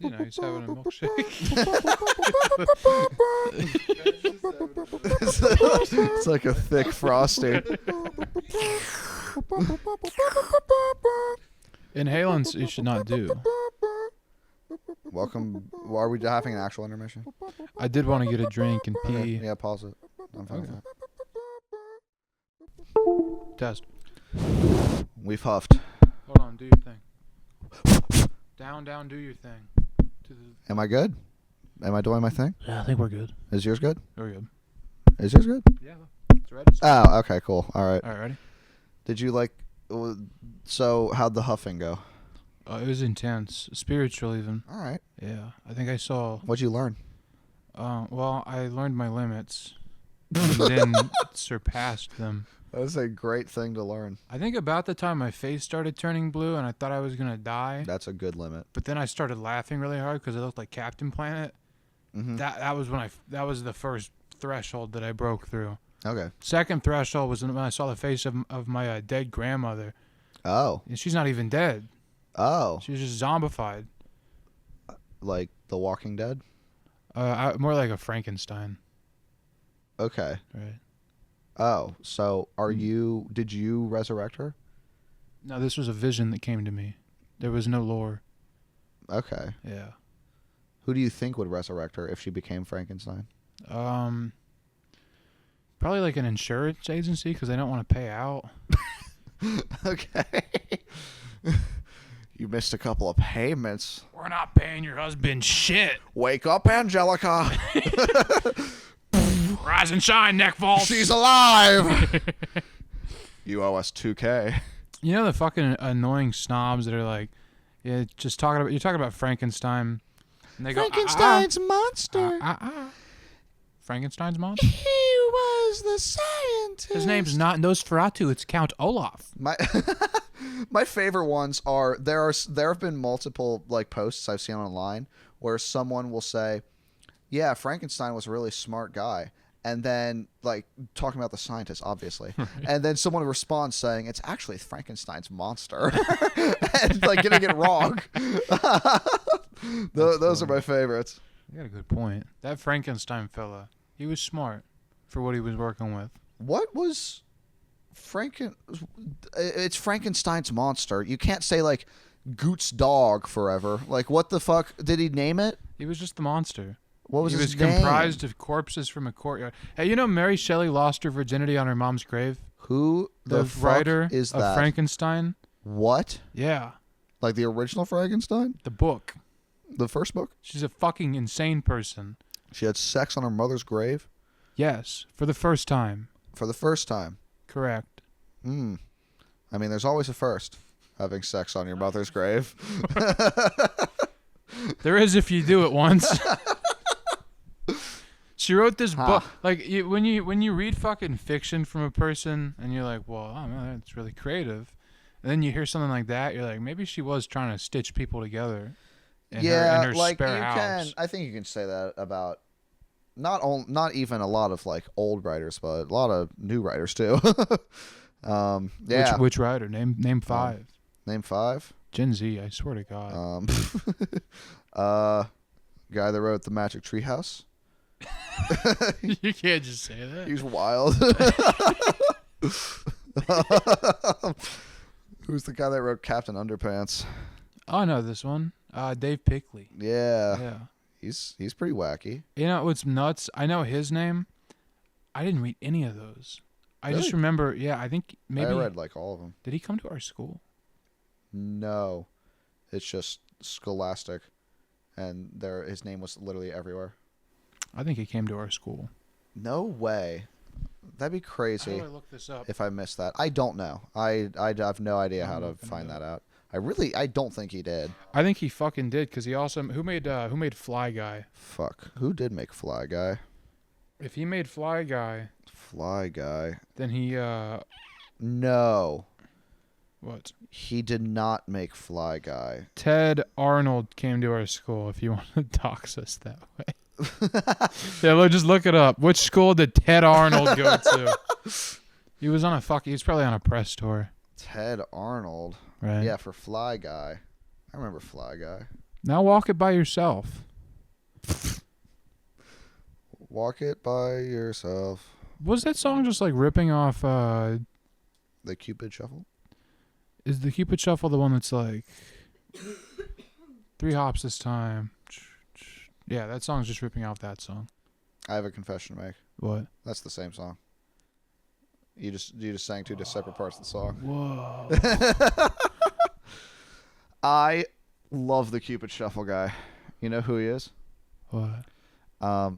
You know, he's having a milkshake. It's like a thick frosty. Inhalants you should not do. Welcome. Are we having an actual intermission? I did want to get a drink and pee. Yeah, pause it. I'm fine with Okay. that. Test. We've huffed. Hold on, do your thing. Down, do your thing. To the... Am I good? Am I doing my thing? Yeah, I think we're good. Is yours good? We're good. Is yours good? Yeah, it's ready. Oh, okay, cool. All right. All right, ready? Did you like? So how'd the huffing go? It was intense, spiritual even. All right. Yeah, I think I saw. What'd you learn? Well, I learned my limits, and then surpassed them. That was a great thing to learn. I think about the time my face started turning blue, and I thought I was gonna die. That's a good limit. But then I started laughing really hard because it looked like Captain Planet. Mm-hmm. That was when that was the first threshold that I broke through. Okay. Second threshold was when I saw the face of my dead grandmother. Oh. And she's not even dead. Oh. She was just zombified. Like The Walking Dead? More like a Frankenstein. Okay. Right. Oh, so did you resurrect her? No, this was a vision that came to me. There was no lore. Okay. Yeah. Who do you think would resurrect her if she became Frankenstein? Probably like an insurance agency because they don't want to pay out. Okay. You missed a couple of payments. We're not paying your husband shit. Wake up, Angelica. Rise and shine, neck vault. She's alive. You owe us $2K. You know the fucking annoying snobs that are like, yeah, just talking about, you're talking about Frankenstein. And they Frankenstein's monster. Frankenstein's monster? He was the scientist. His name's not Nosferatu, it's Count Olaf. My favorite ones are there have been multiple like posts I've seen online where someone will say, "Yeah, Frankenstein was a really smart guy." And then, like, talking about the scientist, obviously. Right. And then someone responds saying, it's actually Frankenstein's monster. And, like, getting it wrong. Those are my favorites. You got a good point. That Frankenstein fella, he was smart for what he was working with. What was It's Frankenstein's monster. You can't say, like, Goot's dog forever. Like, what the fuck? Did he name it? He was just the monster. What was his name? He was comprised name? of corpses from a courtyard. Hey, you know Mary Shelley lost her virginity on her mom's grave? Who the fuck writer is of that? Frankenstein? What? Yeah. Like the original Frankenstein? The book. The first book? She's a fucking insane person. She had sex on her mother's grave? Yes, for the first time. For the first time? Correct. I mean, there's always a first, having sex on your mother's grave. There is if you do it once. She wrote this book. Like when you read fucking fiction from a person and you're like, well, oh man, that's really creative. And then you hear something like that, you're like, maybe she was trying to stitch people together. In her like spare you house. can. I think you can say that about not even a lot of like old writers, but a lot of new writers too. Yeah. Which writer? Name five. Name five. Gen Z. I swear to God. Guy that wrote The Magic Treehouse. You can't just say that. He's wild. Who's the guy that wrote Captain Underpants? Oh, I know this one. Dave Pickley. Yeah. Yeah. He's pretty wacky. You know what's nuts? I know his name. I didn't read any of those. I Really? just remember, yeah, I think maybe... I read like all of them. Did he come to our school? No. It's just Scholastic. And his name was literally everywhere. I think he came to our school. No way. That'd be crazy How do I look this up? if I missed that. I don't know. I have no idea how to find that out. I don't think he did. I think he fucking did because he also... Who made Fly Guy? Fuck. Who did make Fly Guy? If he made Fly Guy, Fly Guy. then he No, what? he did not make Fly Guy. Ted Arnold came to our school. If you want to dox us that way, yeah, just look it up. Which school did Ted Arnold go to? He was on a He was probably on a press tour, Ted Arnold. right? Yeah, for Fly Guy. I remember Fly Guy. Now walk it by yourself. Walk it by yourself. Was that song just like ripping off? The Cupid Shuffle. Is the Cupid Shuffle the one that's like 3 hops this time? Yeah, that song's just ripping off that song. I have a confession to make. What? That's the same song. You just sang two separate parts of the song. Whoa. I love the Cupid Shuffle guy. You know who he is? What?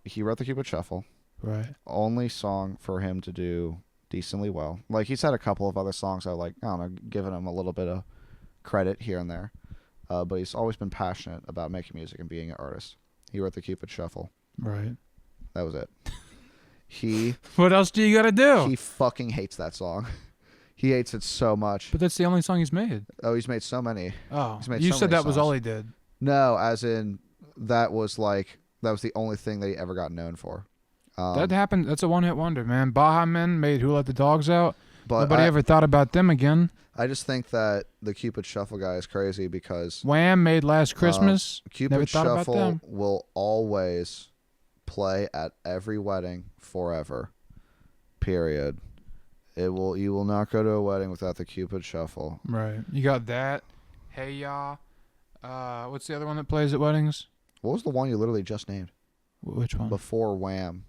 He wrote the Cupid Shuffle. Right. Only song for him to do decently well. Like, he's had a couple of other songs I don't know, giving him a little bit of credit here and there. But he's always been passionate about making music and being an artist. He wrote the Cupid Shuffle. Right. That was it. He What else do you gotta do? he fucking hates that song. He hates it so much. But that's the only song he's made. Oh, he's made so many. Oh, He's made you so said many that was songs. all he did. No, as in that was the only thing that he ever got known for. That happened. That's a one-hit wonder, man. Baha Men made Who Let the Dogs Out. But Nobody ever thought about them again. I just think that the Cupid Shuffle guy is crazy because Wham made Last Christmas. Never Cupid thought about Shuffle them. will always play at every wedding forever. Period. You will not go to a wedding without the Cupid Shuffle. Right. You got that. Hey Ya. What's the other one that plays at weddings? What was the one you literally just named? Which one? Before Wham.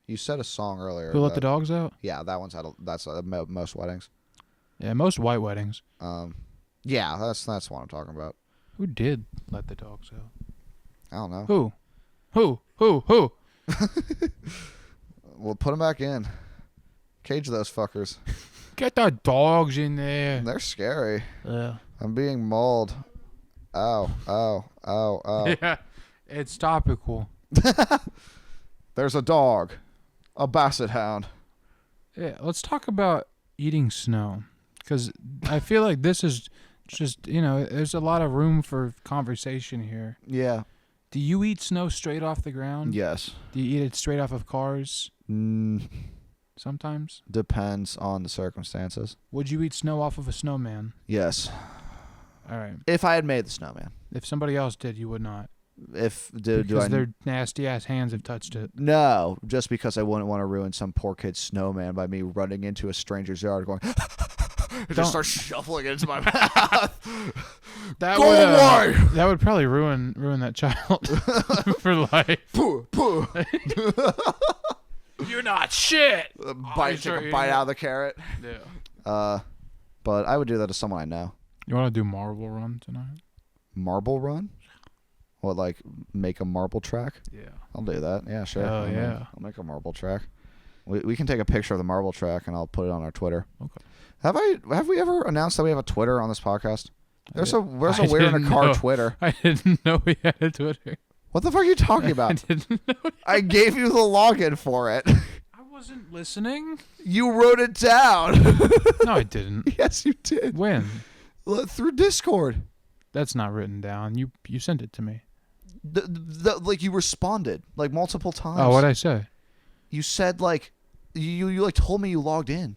You said a song earlier. Who Let the Dogs Out? Yeah, that one's that's most weddings. Yeah, most white weddings. Yeah, that's what I'm talking about. Who did Let the Dogs Out? I don't know. Who? We'll put them back in. Cage those fuckers. Get the dogs in there. They're scary. Yeah. I'm being mauled. Ow, ow, ow, ow. Yeah. It's topical. There's a dog. A basset hound. Yeah, let's talk about eating snow. Because I feel like this is just, there's a lot of room for conversation here. Yeah. Do you eat snow straight off the ground? Yes. Do you eat it straight off of cars? Sometimes. Depends on the circumstances. Would you eat snow off of a snowman? Yes. All right. If I had made the snowman. If somebody else did, you would not. Because their nasty ass hands have touched it. No, just because I wouldn't want to ruin some poor kid's snowman by me running into a stranger's yard going and just start shuffling it into my mouth. That Go away! That would probably ruin that child for life. Pooh, pooh. You're not shit. Take a bite out of the carrot. Yeah. But I would do that to someone I know. You want to do Marble Run tonight? Marble run? What, like make a marble track? Yeah. I'll do that. Yeah, sure. Hell yeah. I'll make a marble track. We can take a picture of the marble track and I'll put it on our Twitter. Okay. Have we ever announced that we have a Twitter on this podcast? There's a I We're in a didn't car know. Twitter. I didn't know we had a Twitter. What the fuck are you talking I about? didn't know. I gave you the login for it. I wasn't listening. You wrote it down. No, I didn't. Yes, you did. When? Through Discord. That's not written down. You sent it to me. Like you responded like multiple times. Oh, what'd I say? You said like you like told me you logged in.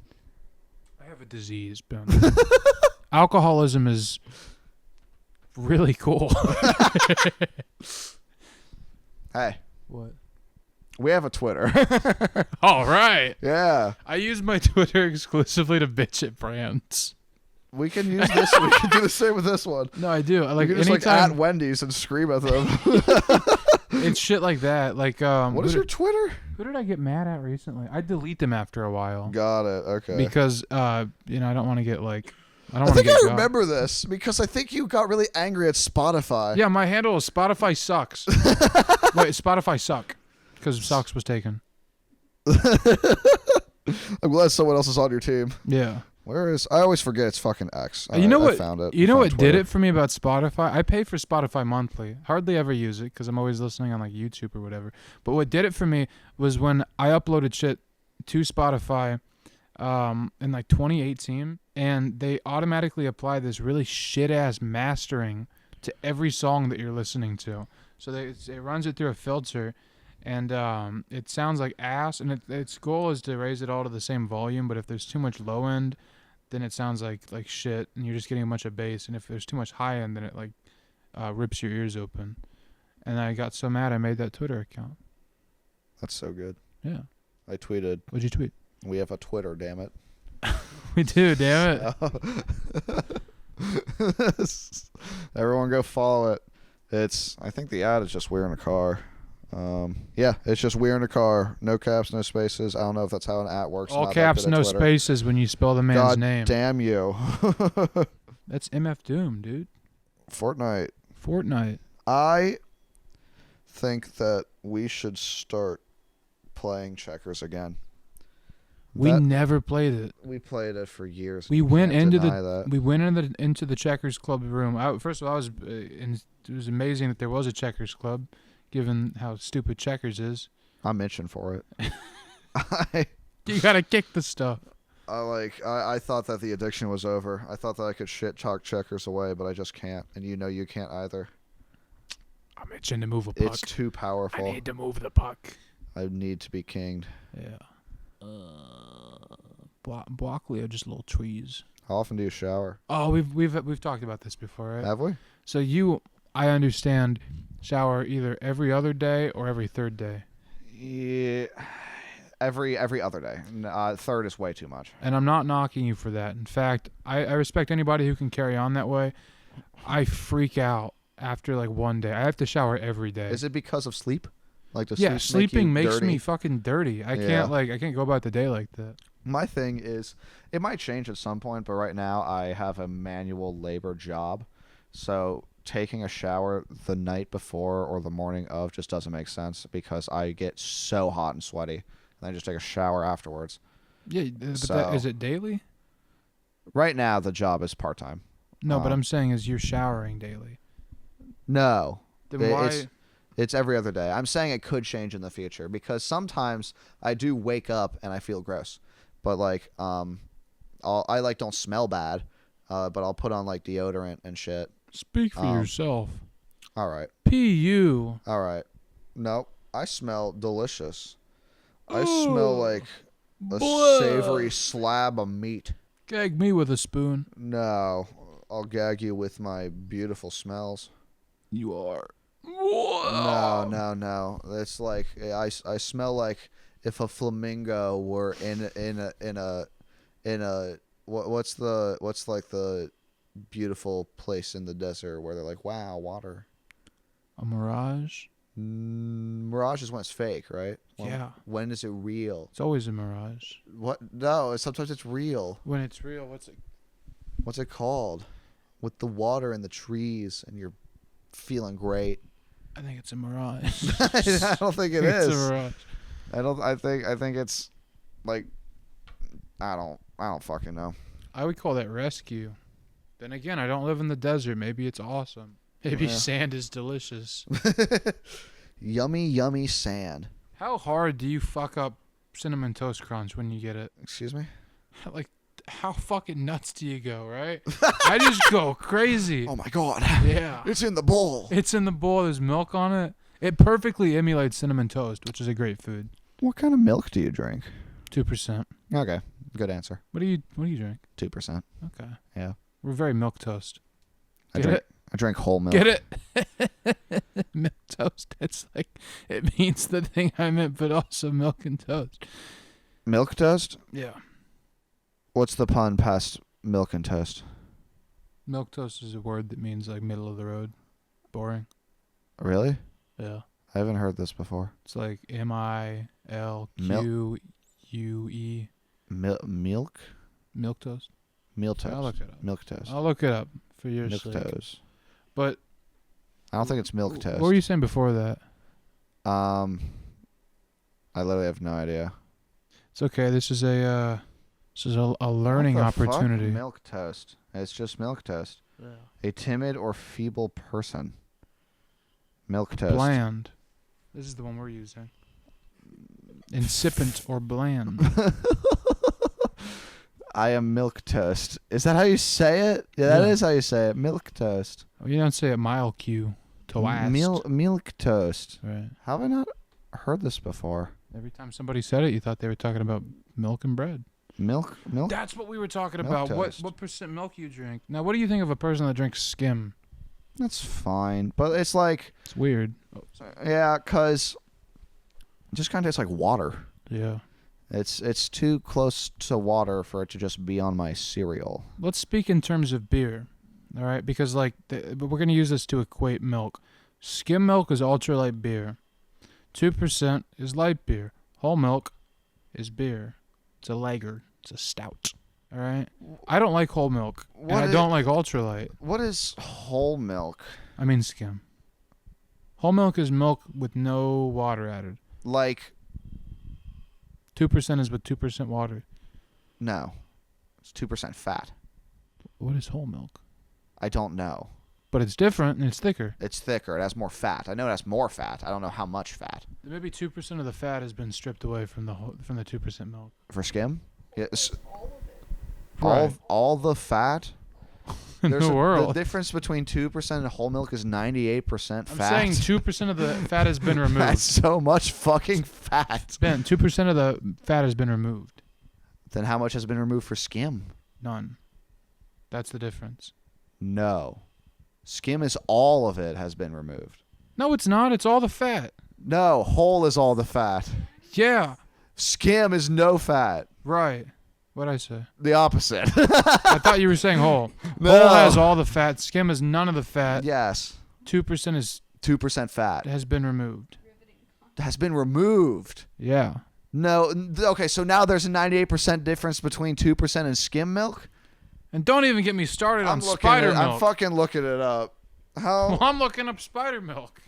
I have a disease, Ben. Alcoholism is really cool. Hey, What? we have a Twitter. All right. Yeah, I use my Twitter exclusively to bitch at brands. we can use this. We can do the same with this one. No, I do. Like You can just like anytime at Wendy's and scream at them. it's shit like that. Like What is your Twitter? who did I get mad at recently? I delete them after a while Got it. Okay. because I don't want to get like I don't I want to think get I got. remember this because I think you got really angry at Spotify. Yeah, my handle is Spotify sucks. Wait, Spotify suck because sucks was taken. I'm glad someone else is on your team. Yeah. Where is? I always forget it's fucking X. You know what? I found it. You know Found what did Twitter. it for me about Spotify? I pay for Spotify monthly. Hardly ever use it because I'm always listening on like YouTube or whatever. But what did it for me was when I uploaded shit to Spotify in like 2018, and they automatically apply this really shit ass mastering to every song that you're listening to. So it runs it through a filter, and it sounds like ass. And its goal is to raise it all to the same volume. But if there's too much low end, then it sounds like shit, and you're just getting a bunch of bass. And if there's too much high end, then it like rips your ears open. And I got so mad I made that Twitter account. That's so good. Yeah. I tweeted. What'd you tweet? We have a Twitter, damn it. We do, damn it. Everyone go follow it. I think the ad is just "We're in a car." Yeah, it's just "We're in a car." No caps, no spaces. I don't know if that's how an ad works. All Not caps, that good at no Twitter. spaces when you spell the man's God name. damn you. That's MF Doom, dude. Fortnite. Fortnite. I think that we should start playing checkers again. We That- never played it. We played it for years. We You went can't into deny that. We went into the checkers club room. First of all, it was amazing that there was a checkers club, given how stupid checkers is. I'm itching for it. I You gotta kick the stuff. I thought that the addiction was over. I thought that I could shit talk checkers away, but I just can't. And you can't either. I'm itching to move a puck. It's too powerful. I need to move the puck. I need to be kinged. Yeah. Broccoli are just little trees. How often do you shower? Oh, we've talked about this before, right? Have we? So I understand, shower either every other day or every third day. Yeah. Every other day. Third is way too much. And I'm not knocking you for that. In fact, I respect anybody who can carry on that way. I freak out after like one day. I have to shower every day. Is it because of sleep? Like the Yeah, sleeping makes dirty? me fucking dirty. I Yeah. can't go about the day like that. My thing is, it might change at some point, but right now I have a manual labor job. So taking a shower the night before or the morning of just doesn't make sense because I get so hot and sweaty. And I just take a shower afterwards. Yeah, but So- is it daily? Right now, the job is part-time. No, but I'm saying is you're showering daily. No. Then It- why? It's every other day. I'm saying it could change in the future because sometimes I do wake up and I feel gross. But like I like don't smell bad, but I'll put on like deodorant and shit. Speak for yourself. All right. P.U. All right. No, I smell delicious. I smell like a savory slab of meat. Gag me with a spoon. No, I'll gag you with my beautiful smells. You are. No. It's like I smell like if a flamingo were in a what's like the beautiful place in the desert where they're like, wow, water. A mirage? Mirage is when it's fake, right? Yeah. When is it real? It's always a mirage. What? No, sometimes it's real. When it's real, what's it? What's it called? With the water and the trees, and you're feeling great. I think it's a mirage. I don't think it It's is. a mirage. I think it's like I don't fucking know. I would call that rescue. Then again, I don't live in the desert. Maybe it's awesome. Maybe Yeah. sand is delicious. Yummy sand. How hard do you fuck up Cinnamon Toast Crunch when you get it? Excuse me? Like, how fucking nuts do you go, right? I just go crazy. Oh my god. Yeah. It's in the bowl. It's in the bowl. There's milk on it. It perfectly emulates cinnamon toast, which is a great food. What kind of milk do you drink? 2%. Okay. Good answer. What do you drink? 2%. Okay. Yeah. We're very milk toast. I Get it? drink whole milk. Get it? Milk toast. It's like, it means the thing I meant, but also milk and toast. Milk toast? Yeah. What's the pun past milk and toast? Milk toast is a word that means like middle of the road. Boring. Really? Yeah. I haven't heard this before. It's like MILQUE. Milk? Milk toast. Meal toast. I'll look it up. Milk toast. I'll look it up for your Milk sake. toast. But I don't think it's milk toast. what were you saying before that? I literally have no idea. It's okay. This is a This is a learning What the fuck? opportunity. Milk toast. It's just milk toast. A timid or feeble person. Milk toast. Bland. This is the one we're using. Insipid or bland. I am milk toast. Is that how you say it? Yeah, that Yeah. is how you say it. Milk toast. Oh, you don't say it mile Q. Toast. Milk toast. Right. How have I not heard this before? Every time somebody said it, you thought they were talking about milk and bread. Milk? That's what we were talking Milk about. toast. What percent milk you drink? Now, what do you think of a person that drinks skim? That's fine. But it's like, It's weird. yeah, because it just kind of tastes like water. Yeah. It's too close to water for it to just be on my cereal. Let's speak in terms of beer, all right? Because but we're gonna use this to equate milk. Skim milk is ultralight beer. 2% is light beer. Whole milk is beer. It's a lager. It's a stout. All right. I don't like whole milk, and I don't like ultralight. What is whole milk? I mean skim. Whole milk is milk with no water added. Like, 2% is with 2% water. no. It's 2% fat. What is whole milk? I don't know. But it's different and it's thicker. It's thicker. It has more fat. I know it has more fat. I don't know how much fat. Maybe 2% of the fat has been stripped away from the 2% milk. For skim? Yes. All of it. Right. All the fat? In There's the world. The difference between 2% and whole milk is 98% I'm fat. saying 2% of the fat has been removed. That's so much fucking fat. Ben, 2% of the fat has been removed. Then how much has been removed for skim? None. That's the difference. No. Skim is all of it has been removed. No, it's not. It's all the fat. No, whole is all the fat. Yeah. Skim is no fat. Right. What'd I say? The opposite. I thought you were saying whole. No. Whole has all the fat. Skim has none of the fat. Yes. 2% is 2% fat. has been removed. Has been removed. Yeah. No. Okay, so now there's a 98% difference between 2% and skim milk? And don't even get me started on looking spider it, milk. I'm fucking looking it up. How? Well, I'm looking up spider milk.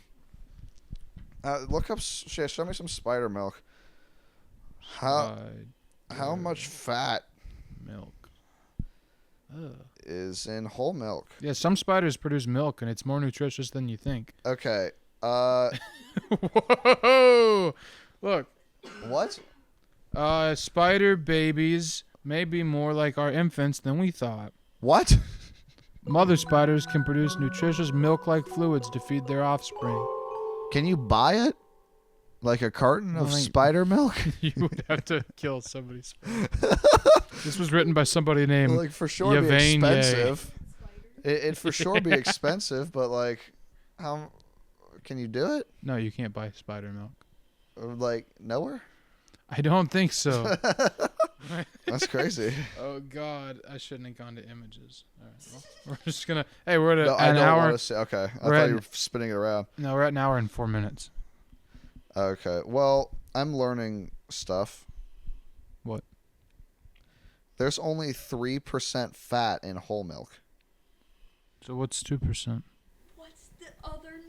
Look up. Show me some spider milk. How Spider much fat milk. Ugh. is in whole milk? Yeah, some spiders produce milk, and it's more nutritious than you think. Okay. Whoa! Look, What? spider babies may be more like our infants than we thought. What? Mother spiders can produce nutritious milk-like fluids to feed their offspring. Can you buy it? Like a carton of Like- spider milk? You would have to kill somebody's. This was written by somebody named. Like for sure be Yavain Ye. expensive. It'd for sure be expensive, but like, how can you do it? No, you can't buy spider milk. Or, like nowhere? I don't think so. That's crazy. Oh God, I shouldn't have gone to images. All right, well, we're just gonna. Hey, we're at No, I an don't hour. want to say. Okay, I We're thought at- you were spinning it around. No, we're at an hour and 4 minutes. Okay, well, I'm learning stuff. What? There's only 3% fat in whole milk. So what's 2%? What's the other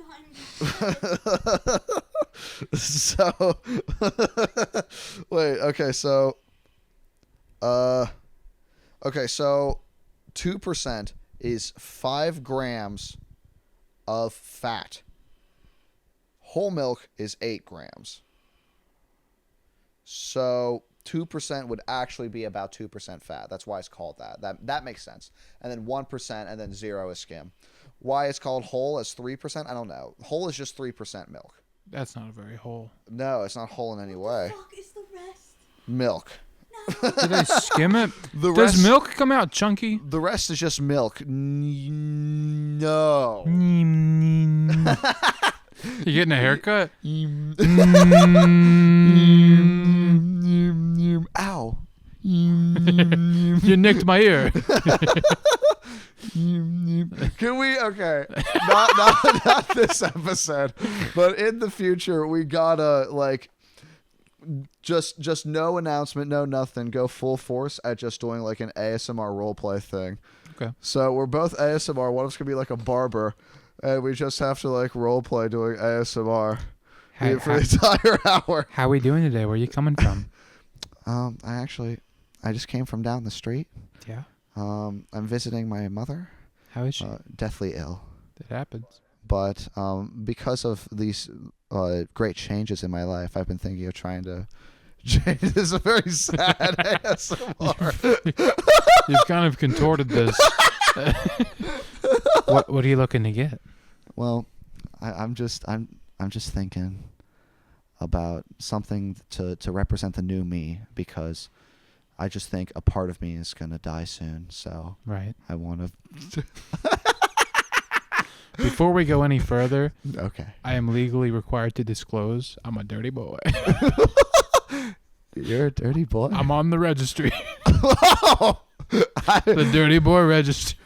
90%? So, wait, okay, so 2% is 5 grams of fat. Whole milk is 8 grams. So 2% would actually be about 2% fat. That's why it's called that. That makes sense. And then 1% and then 0 is skim. Why it's called whole as 3%? I don't know. Whole is just 3% milk. That's not a very whole. No, it's not whole in any way. Fuck is the rest? Milk. Did they skim it? The Does rest- milk come out chunky? The rest is just milk. No. You getting a haircut? Ow. You nicked my ear. Can we? Okay. Not this episode, but in the future, we gotta like just no announcement, no nothing. Go full force at just doing like an ASMR roleplay thing. Okay. So we're both ASMR. One of us could be like a barber, and we just have to like roleplay doing ASMR for the entire hour. How we doing today? Where you coming from? I I just came from down the street. Yeah. I'm visiting my mother, How is she? deathly ill. That happens. But because of these great changes in my life, I've been thinking of trying to change. This is a very sad ASMR. You've kind of contorted this. What are you looking to get? Well, I'm just thinking about something to represent the new me, because I just think a part of me is gonna die soon. So Right. I want to. Before we go any further, Okay. I am legally required to disclose I'm a dirty boy. You're a dirty boy. I'm on the registry. The The dirty boy registry.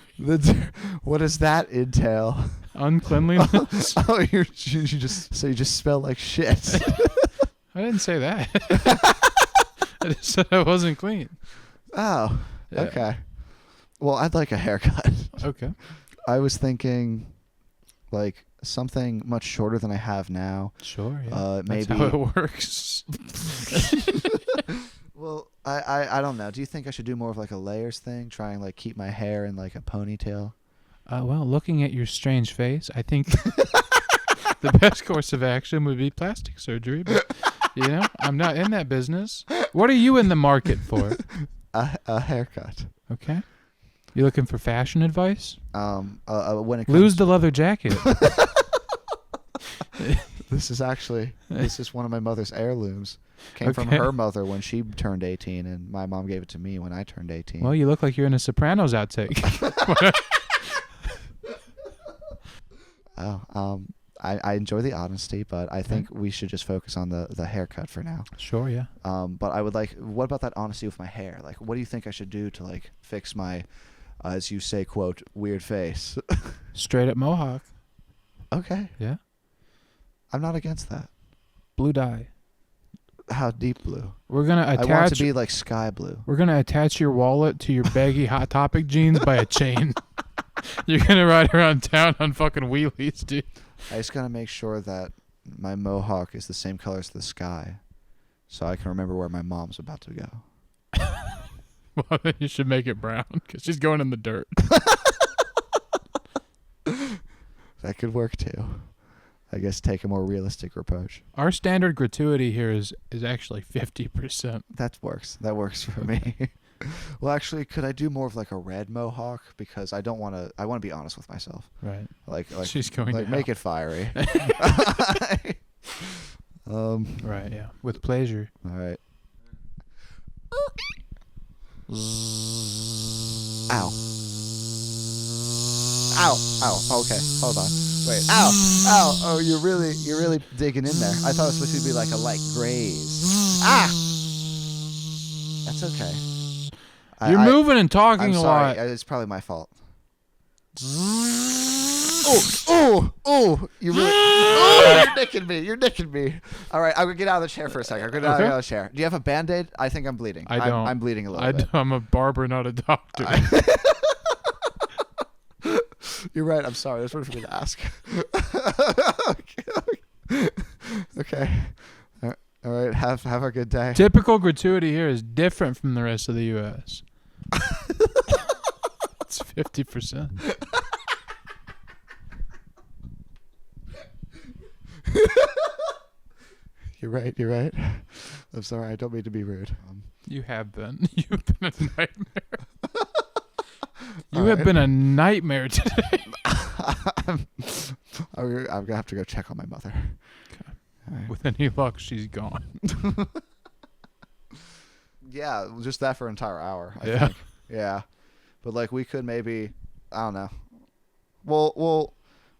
what does that entail? Uncleanliness. Oh, you just smell like shit. I didn't say that. I just said I wasn't clean. Oh, Yeah. okay. Well, I'd like a haircut. Okay. I was thinking, like, something much shorter than I have now. Sure, yeah. Maybe. That's how it works. Well, I don't know. Do you think I should do more of like a layers thing, try and like keep my hair in like a ponytail? Well, looking at your strange face, I think the best course of action would be plastic surgery. But, I'm not in that business. What are you in the market for? A haircut. Okay. You looking for fashion advice? When it comes Lose the leather jacket. This is one of my mother's heirlooms. Came from Okay. her mother when she turned 18, and my mom gave it to me when I turned 18. Well, you look like you're in a Sopranos outtake. I enjoy the honesty, but I think we should just focus on the haircut for now. Sure, yeah. But I would like, what about that honesty with my hair? Like, what do you think I should do to like fix my, as you say, quote, weird face? Straight up mohawk. Okay. Yeah. I'm not against that. Blue dye. How deep blue? We're gonna I want it attach. to be like sky blue. We're gonna attach your wallet to your baggy Hot Topic jeans by a chain. You're gonna ride around town on fucking wheelies, dude. I just gotta make sure that my mohawk is the same color as the sky, so I can remember where my mom's about to go. Well, then you should make it brown because she's going in the dirt. That could work too. I guess take a more realistic approach. Our standard gratuity here is actually 50%. That works. That works for me. Well, actually, could I do more of like a red mohawk? Because I don't want to. I want to be honest with myself. Right. Like She's going like to make hell. it fiery. Right. Yeah. With pleasure. All right. Ow. Ow. Ow. Okay. Hold on. Wait. Ow. Ow. Oh, you're really digging in there. I thought it was supposed to be like a light graze. Ah. That's okay. You're moving and talking I'm a sorry. lot. It's probably my fault. Oh! You really? Oh, you're nicking me. All right, I'm gonna get out of the chair for a second. I'm gonna get out of the chair. Do you have a Band-Aid? I think I'm bleeding. I don't. I'm bleeding a little bit. I'm a barber, not a doctor. You're right. I'm sorry. That's what for me to ask. Okay. All right. Have a good day. Typical gratuity here is different from the rest of the U.S. It's 50%. You're right. I'm sorry. I don't mean to be rude. You have been. You've been a nightmare. You All have right. been a nightmare today. I'm gonna have to go check on my mother. Okay. All right. With any luck, she's gone. Yeah, just that for an entire hour. I Yeah. think. Yeah, but like we could maybe, I don't know.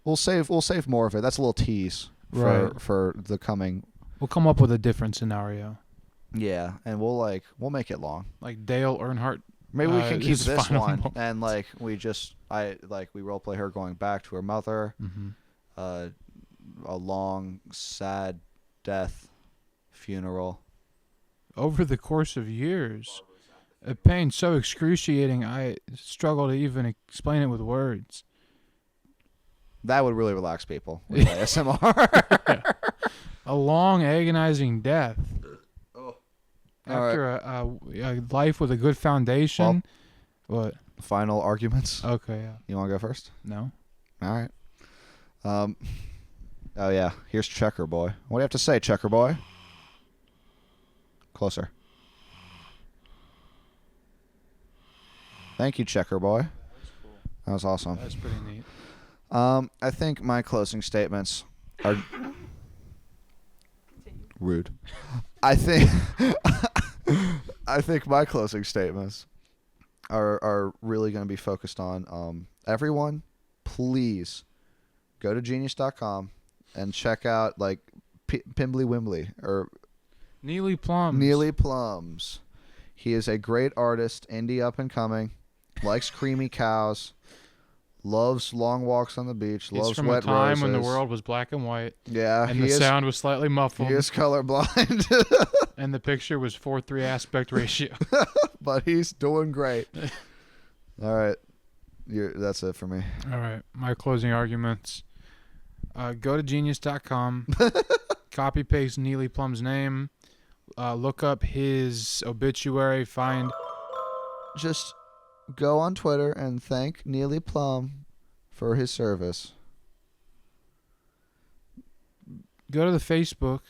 We'll save more of it. That's a little tease Right. for the coming. We'll come up with a different scenario. Yeah, and we'll make it long. Like Dale Earnhardt. Maybe we can keep his this final one moment. and like we role play her going back to her mother. Mm-hmm. A long, sad death, funeral. Over the course of years, a pain so excruciating I struggle to even explain it with words. That would really relax people with ASMR. A long, agonizing death. All right. After a life with a good foundation. What? Final arguments. Okay. Yeah. You want to go first? No. All right. Oh yeah. Here's Checker Boy. What do you have to say, Checker Boy? Closer. Thank you, Checker Boy. That's cool. That was awesome. That's pretty neat. I think my closing statements are rude. I think my closing statements are really going to be focused on everyone. Please go to genius.com and check out like Pimbly Wimbly or Neely Plums. Neely Plums. He is a great artist, indie up and coming, likes creamy cows, loves long walks on the beach, He's loves from wet a time roses. when the world was black and white. Yeah, And he the is, sound was slightly muffled. he is colorblind, And the picture was 4:3 aspect ratio. but he's doing great. All right, that's it for me. All right. My closing arguments. Go to genius.com. Copy paste Neely Plum's name. Look up his obituary. Find. Just go on Twitter and thank Neely Plum for his service. Go to the Facebook.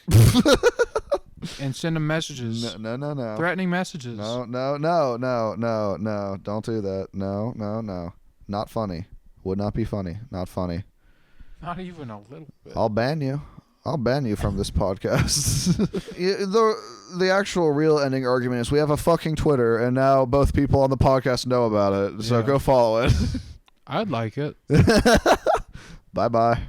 And send him messages. No. Threatening messages. No. Don't do that. No. Not funny. Would not be funny. Not funny. Not even a little bit. I'll ban you. I'll ban you from this podcast. The actual real ending argument is we have a fucking Twitter, and now both people on the podcast know about it. So Yeah. go follow it. I'd like it. Bye-bye.